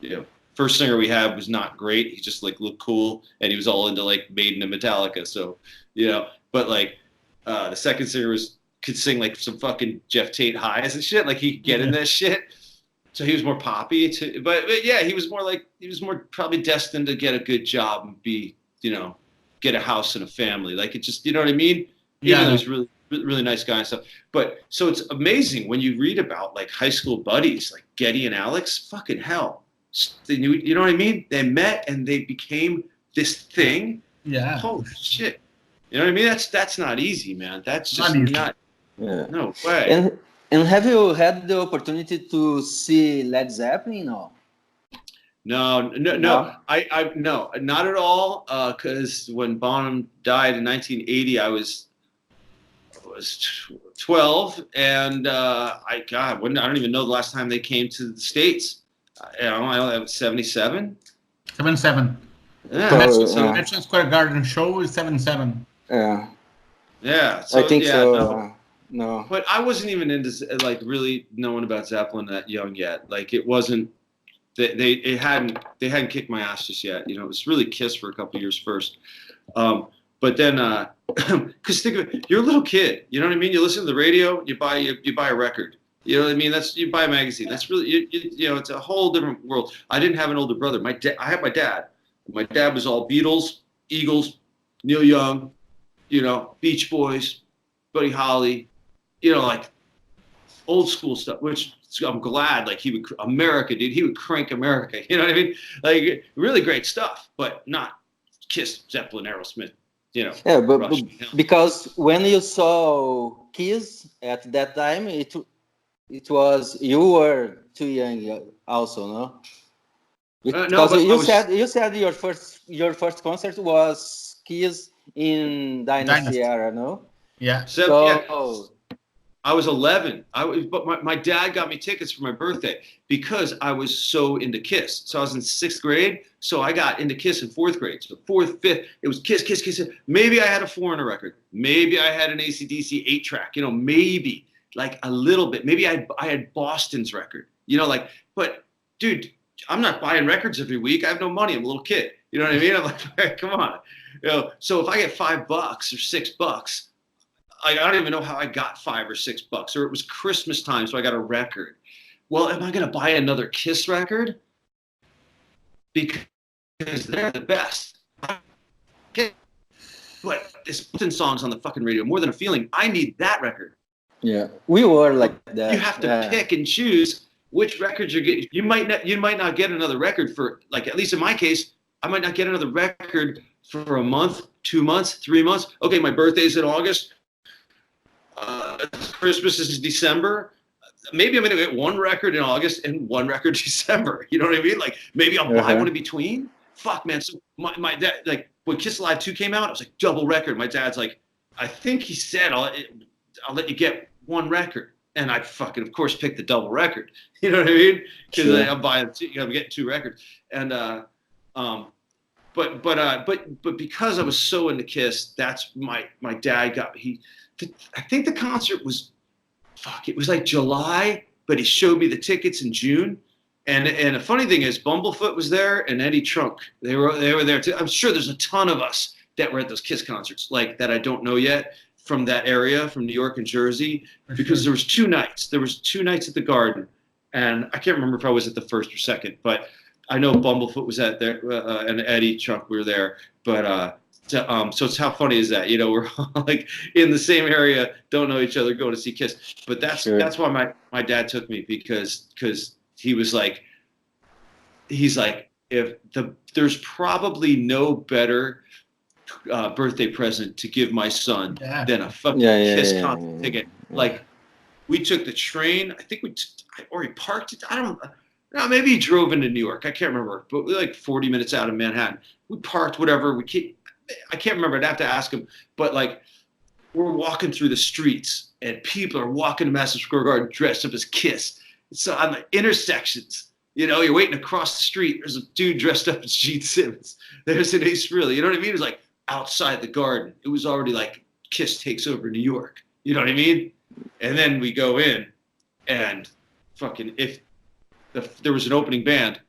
you know, first singer we had was not great. He just like looked cool, and he was all into like Maiden and Metallica. So, you know, but like the second singer could sing like some fucking Jeff Tate highs and shit. Like he could get in that shit. So he was more poppy but yeah, he was more probably destined to get a good job and be, you know, get a house and a family. Like, it just, you know what I mean? Yeah. He was really, really nice guy and stuff. But so it's amazing when you read about like high school buddies, like Geddy and Alex, fucking hell. They knew, you know what I mean? They met and they became this thing. Yeah. Holy shit. You know what I mean? That's not easy, man. That's just not. Yeah. No way. And have you had the opportunity to see Led Zeppelin? No. No. I no, not at all. Because when Bonham died in 1980, I was 12, and I don't even know the last time they came to the States. I was 77. 77. Yeah. Madison Square Garden show is 77. Yeah. Yeah. So, I think so. No. But I wasn't even into like really knowing about Zeppelin that young yet. Like, it wasn't. They hadn't kicked my ass just yet. You know, it was really Kiss for a couple of years first. But then, because think of it, you're a little kid. You know what I mean? You listen to the radio, you buy a record. You know what I mean? You buy a magazine. That's really, you know, it's a whole different world. I didn't have an older brother. I had my dad. My dad was all Beatles, Eagles, Neil Young, you know, Beach Boys, Buddy Holly, you know, like old school stuff, which I'm glad, like he would crank America. You know what I mean? Like, really great stuff, but not Kiss, Zeppelin, Aerosmith. You know, yeah, but because when you saw Kiss at that time, it was, you were too young also, no? Because you said your first concert was Kiss in Dynasty era, no? Yeah. So I was 11. But my dad got me tickets for my birthday because I was so into Kiss. So I was in 6th grade. So I got into Kiss in 4th grade. So 4th, 5th, it was Kiss, Kiss, Kiss. Maybe I had a Foreigner record. Maybe I had an AC/DC 8-track. You know, maybe like a little bit. Maybe I had Boston's record. You know, like, but dude, I'm not buying records every week. I have no money. I'm a little kid. You know what I mean? I'm like, come on. You know, so if I get $5 or $6, I don't even know how I got $5 or $6, or it was Christmas time, so I got a record. Well, am I going to buy another Kiss record? Because they're the best. But this Boston song's on the fucking radio, More Than a Feeling. I need that record. Yeah, we were like that. You have to pick and choose which records you're getting. You might not get another record for, like, at least in my case, I might not get another record for a month, 2 months, 3 months. Okay, my birthday's in August. Christmas is December. Maybe I'm going to get one record in August and one record in December. You know what I mean? Like, maybe I'll buy one in between. Fuck, man. So my dad, like, when Kiss Alive 2 came out, I was like, double record. My dad's like, I think he said, I'll let you get one record. And I fucking, of course, picked the double record. You know what I mean? Because I'm buying, I'm getting 2 records. And but because I was so into Kiss, that's my dad got me. I think the concert was, it was like July, but he showed me the tickets in June. And the funny thing is, Bumblefoot was there and Eddie Trunk. They were there too. I'm sure there's a ton of us that were at those Kiss concerts, like that I don't know yet, from that area, from New York and Jersey, because there was 2 nights. There was 2 nights at the Garden, and I can't remember if I was at the first or second, but I know Bumblefoot was at there, and Eddie Trunk were there. But so it's how funny is that? You know, we're all like in the same area, don't know each other, going to see Kiss. But that's why my dad took me, because he was like, there's probably no better birthday present to give my son than a fucking Kiss concert ticket. Like, we took the train. I think or he parked it. I don't know. Maybe he drove into New York. I can't remember. But we're like 40 minutes out of Manhattan. We parked whatever. I can't remember. I'd have to ask him. But like, we're walking through the streets, and people are walking to Madison Square Garden dressed up as Kiss. So on the intersections, you know, you're waiting across the street. There's a dude dressed up as Gene Simmons. There's an Ace Frehley. You know what I mean? It's like outside the Garden. It was already like Kiss takes over New York. You know what I mean? And then we go in, and fucking there was an opening band,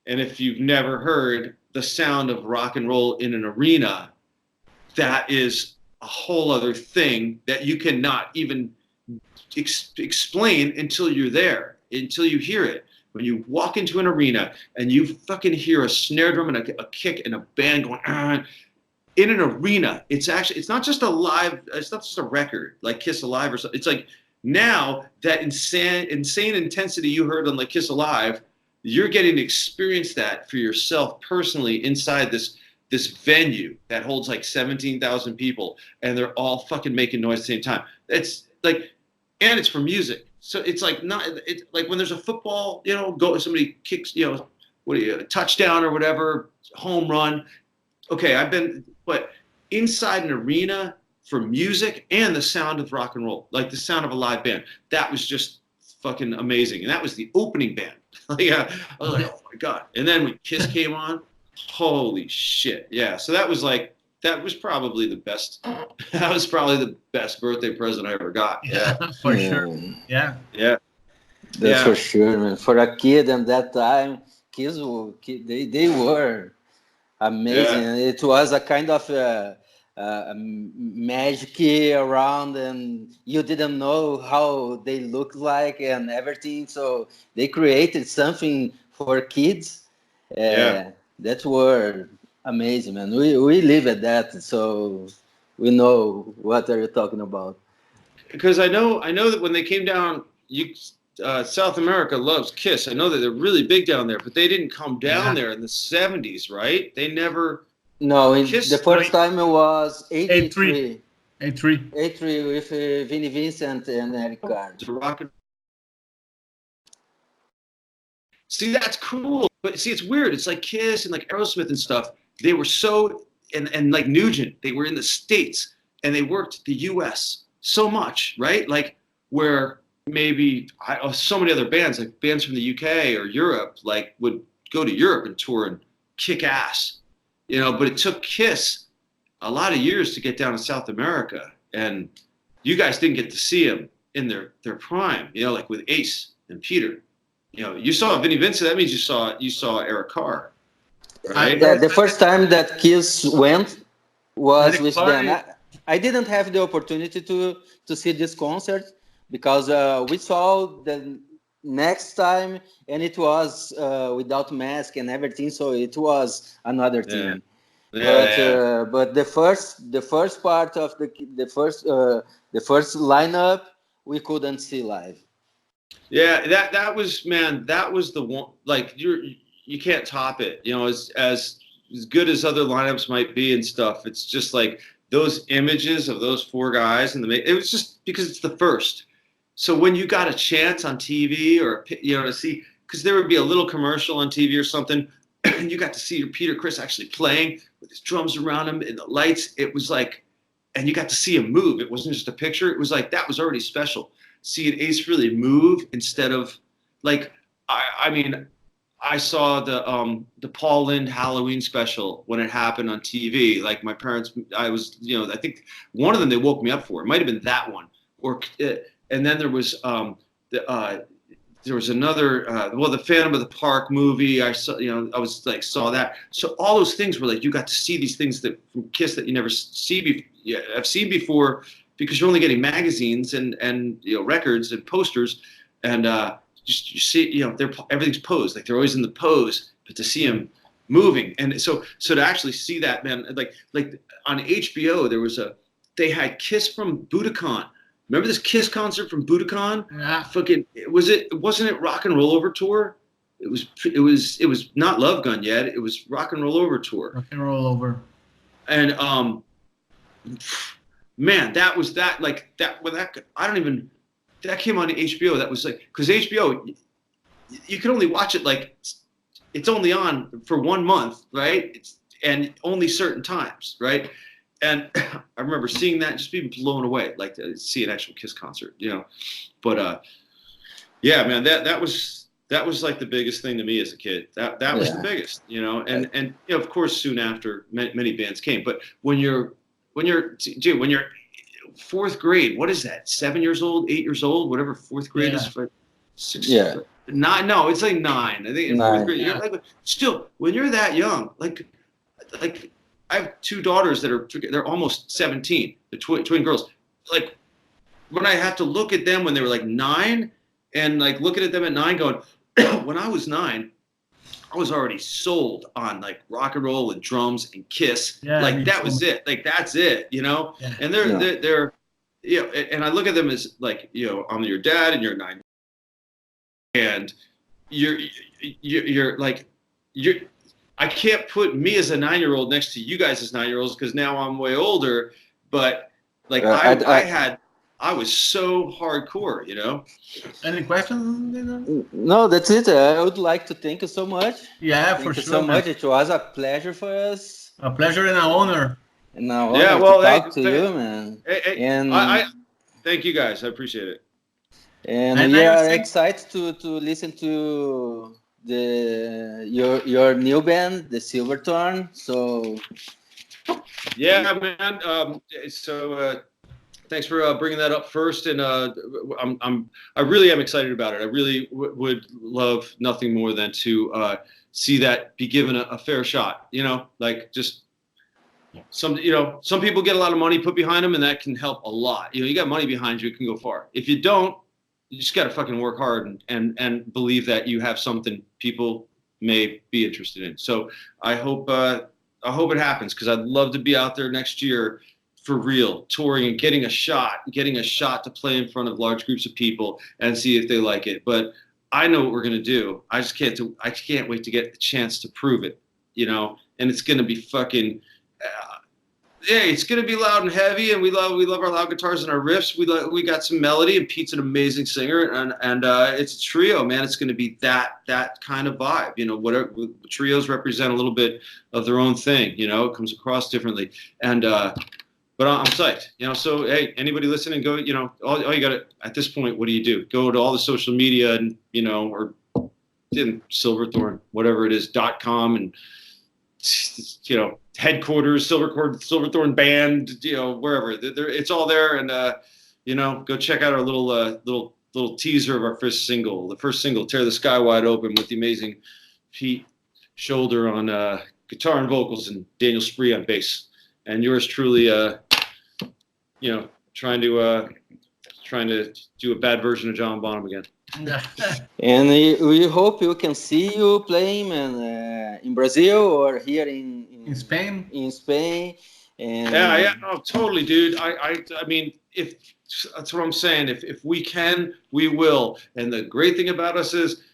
and if you've never heard the sound of rock and roll in an arena, that is a whole other thing that you cannot even explain until you're there, until you hear it. When you walk into an arena and you fucking hear a snare drum and a kick and a band going in an arena, it's not just a live, it's not just a record like Kiss Alive or something. It's like, now that insane intensity you heard on like Kiss Alive, you're getting to experience that for yourself personally inside this venue that holds like 17,000 people, and they're all fucking making noise at the same time. It's like, and it's for music. So it's like it's like when there's a football, you know, somebody kicks, you know, a touchdown or whatever, home run. Okay, but inside an arena for music and the sound of rock and roll, like the sound of a live band, that was just fucking amazing. And that was the opening band. I was like, oh my God. And then when Kiss came on, holy shit. Yeah. So that was probably the best. That was probably the best birthday present I ever got. Yeah, for sure. Yeah. That's for sure, man. For a kid at that time, Kiss, they were amazing. Yeah. It was a kind of magic around, and you didn't know how they looked like and everything. So they created something for kids. That were amazing, man. We live at that, so we know what are you talking about. Because I know that when they came down, South America loves Kiss. I know that they're really big down there, but they didn't come down there in the 70s, right? They never. No, the first time it was 83. 83 with Vinnie Vincent and Eric Carr. See, that's cool. But see, it's weird. It's like Kiss and like Aerosmith and stuff. They were so, and like Nugent, they were in the States and they worked the US so much, right? Like where maybe so many other bands, like bands from the UK or Europe, like would go to Europe and tour and kick ass, you know, but it took Kiss a lot of years to get down to South America. And you guys didn't get to see them in their prime, you know, like with Ace and Peter. You know, you saw Vinnie Vincent. That means you saw Eric Carr, right? The first time that Kiss went was with them. I didn't have the opportunity to see this concert because we saw the next time, and it was without mask and everything, so it was another thing. But the first part of the first lineup we couldn't see live. Yeah, that was the one. Like you can't top it. You know, as good as other lineups might be and stuff. It's just like those images of those 4 guys and it was just because it's the first. So when you got a chance on TV or you know to see, because there would be a little commercial on TV or something, and you got to see Peter Criss actually playing with his drums around him and the lights. It was like, and you got to see him move. It wasn't just a picture. It was like that was already special. seeing Ace Frehley move instead of like, I mean, I saw the Paul Lynde Halloween special when it happened on TV. Like my parents, I was, you know, I think one of them they woke me up for. It might have been that one, or and then there was there was another the Phantom of the Park movie. I saw, you know, I was like saw that. So all those things were like you got to see these things that from Kiss that you never have seen before because you're only getting magazines and you know records and posters and. Just you see, you know, everything's posed, like they're always in the pose, but to see them moving, and so to actually see that, man, like on HBO, they had Kiss from Budokan. Remember this Kiss concert from Budokan? Yeah. Fucking wasn't it Rock and Roll Over tour? It was not Love Gun yet. It was Rock and Roll Over tour. Rock and Roll Over. And man, that was that like that when that I don't even. That came on HBO. That was like, because HBO, you can only watch it like, it's only on for 1 month, right? And only certain times, right? And I remember seeing that and just being blown away, like to see an actual Kiss concert, you know. But yeah, man, that was like the biggest thing to me as a kid. That was the biggest, you know. And you know, of course, soon after, many bands came. But when you're fourth grade, what is that? 7 years old, 8 years old, whatever fourth grade is. For 6, 9. No, it's like 9. I think in fourth grade. You're like, still, when you're that young, like I have 2 daughters they're almost 17. The twin girls. Like when I have to look at them when they were like 9, and like looking at them at 9, going, when I was 9. I was already sold on like rock and roll and drums and Kiss. Yeah, like that was it. Like that's it, you know. Yeah. And they're you know, and I look at them as like, you know, I'm your dad and you're 9, and you're like I can't put me as a 9-year-old next to you guys as 9-year-olds because now I'm way older. But like I was so hardcore, you know. Any questions? No, that's it. I would like to thank you so much. Yeah, thank you so much. It was a pleasure for us. A pleasure and an honor. And an honor to talk to you, man. And I thank you guys. I appreciate it. And we are excited to listen to your new band, the Silverthorne. So yeah, man. Thanks for bringing that up first, and I really am excited about it. I really would love nothing more than to see that be given a fair shot. You know, like just some people get a lot of money put behind them, and that can help a lot. You know, you got money behind you, it can go far. If you don't, you just got to fucking work hard and believe that you have something people may be interested in. So I hope it happens because I'd love to be out there next year. For real, touring and getting a shot to play in front of large groups of people and see if they like it. But I know what we're gonna do. I can't wait to get the chance to prove it, you know. And it's gonna be fucking, it's gonna be loud and heavy. And we love our loud guitars and our riffs. We got some melody, and Pete's an amazing singer. And it's a trio, man. It's gonna be that kind of vibe, you know. Whatever trios represent a little bit of their own thing, you know. It comes across differently, and. But I'm psyched, you know. So hey, anybody listening, go. You know, all you got to at this point. What do? Go to all the social media and you know, or in Silverthorne, whatever it is, .com, and you know, headquarters, Silverthorne band, you know, wherever. It's all there, and you know, go check out our little teaser of our first single. The first single, "Tear the Sky Wide Open," with the amazing Pete Shoulder on guitar and vocals, and Daniel Spree on bass, and yours truly. You know, trying to do a bad version of John Bonham again. And we hope we can see you playing in Brazil or here in Spain. In Spain. And yeah, no, totally, dude. I mean, if that's what I'm saying. If we can, we will. And the great thing about us is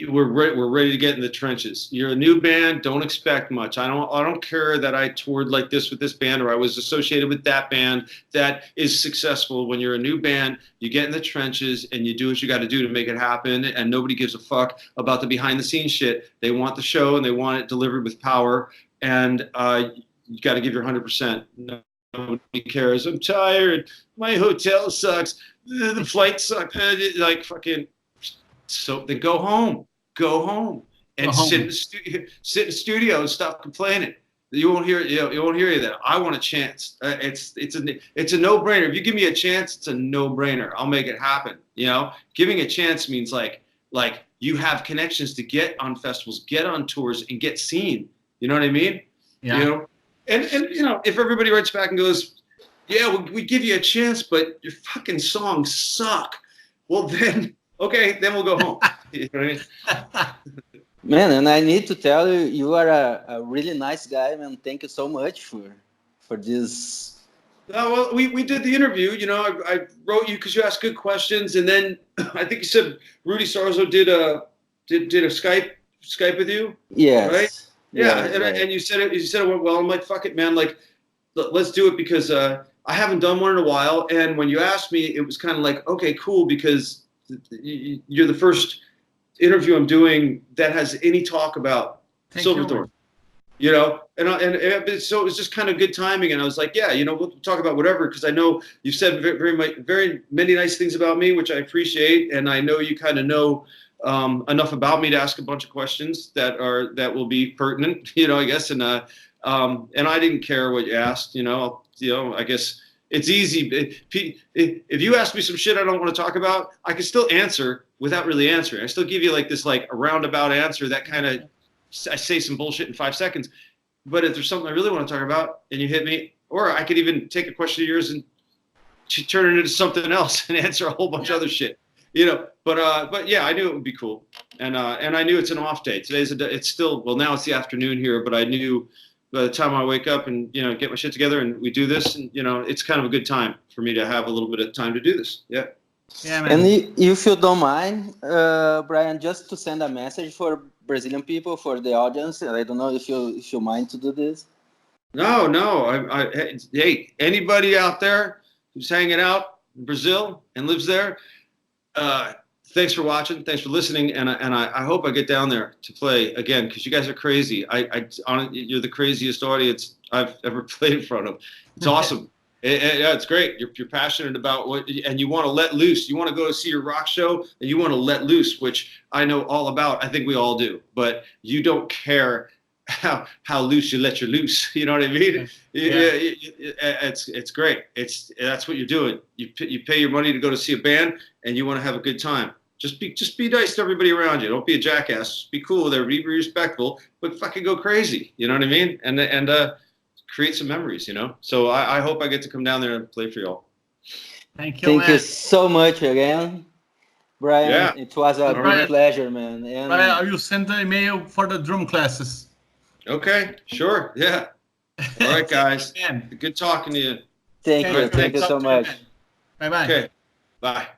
we're ready to get in the trenches. You're a new band, don't expect much. I don't care that I toured like this with this band or I was associated with that band that is successful. When you're a new band, you get in the trenches and you do what you got to do to make it happen, and nobody gives a fuck about the behind the scenes shit. They want the show and they want it delivered with power, and you got to give your 100%. Nobody cares. I'm tired. My hotel sucks. the flight sucked. Like fucking. So then go home, and sit in the studio and stop complaining. You won't hear that. I want a chance. It's a no-brainer. If you give me a chance, it's a no-brainer. I'll make it happen. You know, giving a chance means like you have connections to get on festivals, get on tours, and get seen. You know what I mean? Yeah. You know, and you know, if everybody writes back and goes, yeah, we give you a chance, but your fucking songs suck. Well then, okay, then we'll go home. You know what I mean? Man, and I need to tell you, you are a really nice guy, man. Thank you so much for this. Well, we did the interview. You know, I wrote you because you asked good questions, and then I think you said Rudy Sarzo did a Skype with you. Yes. Right. Yeah, yes, right. And you said it went well. I'm like, fuck it, man. Like, let's do it because I haven't done one in a while. And when you asked me, it was kind of like, okay, cool, because you're the first interview I'm doing that has any talk about Silverthorne. You know, so it was just kind of good timing, and I was like, yeah, you know, we'll talk about whatever, because I know you've said very many nice things about me, which I appreciate, and I know you kind of know enough about me to ask a bunch of questions that will be pertinent, you know, I guess, and I didn't care what you asked, you know, I guess it's easy. If you ask me some shit I don't want to talk about, I can still answer without really answering. I still give you like this like a roundabout answer that kind of. I say some bullshit in 5 seconds, but if there's something I really want to talk about and you hit me, or I could even take a question of yours and turn it into something else and answer a whole bunch of other shit, you know. But yeah, I knew it would be cool, and I knew it's an off day. It's still, well, now it's the afternoon here, but I knew by the time I wake up and, you know, get my shit together and we do this, and, you know, it's kind of a good time for me to have a little bit of time to do this. Yeah. Yeah, man. And if you don't mind, Brian, just to send a message for Brazilian people, for the audience, I don't know if you mind to do this. No. Hey, anybody out there who's hanging out in Brazil and lives there, thanks for watching, thanks for listening, and I hope I get down there to play again, because you guys are crazy. You're the craziest audience I've ever played in front of. It's awesome. Yeah, it's great. You're passionate about what, and you want to let loose. You want to go to see your rock show, and you want to let loose, which I know all about. I think we all do, but you don't care how loose you let you loose. You know what I mean? Yeah. It's great. That's what you're doing. You pay your money to go to see a band, and you want to have a good time. Just be nice to everybody around you. Don't be a jackass. Just be cool there. Be respectful, but fucking go crazy. You know what I mean? And create some memories, you know. So I hope I get to come down there and play for y'all. Thank you, Thank you so much again, Brian. Yeah. It was a great pleasure, man. And Brian, I will send an email for the drum classes. Okay, sure, yeah. All right, guys. Good talking to you. Thank you so much. Bye-bye. Okay, bye.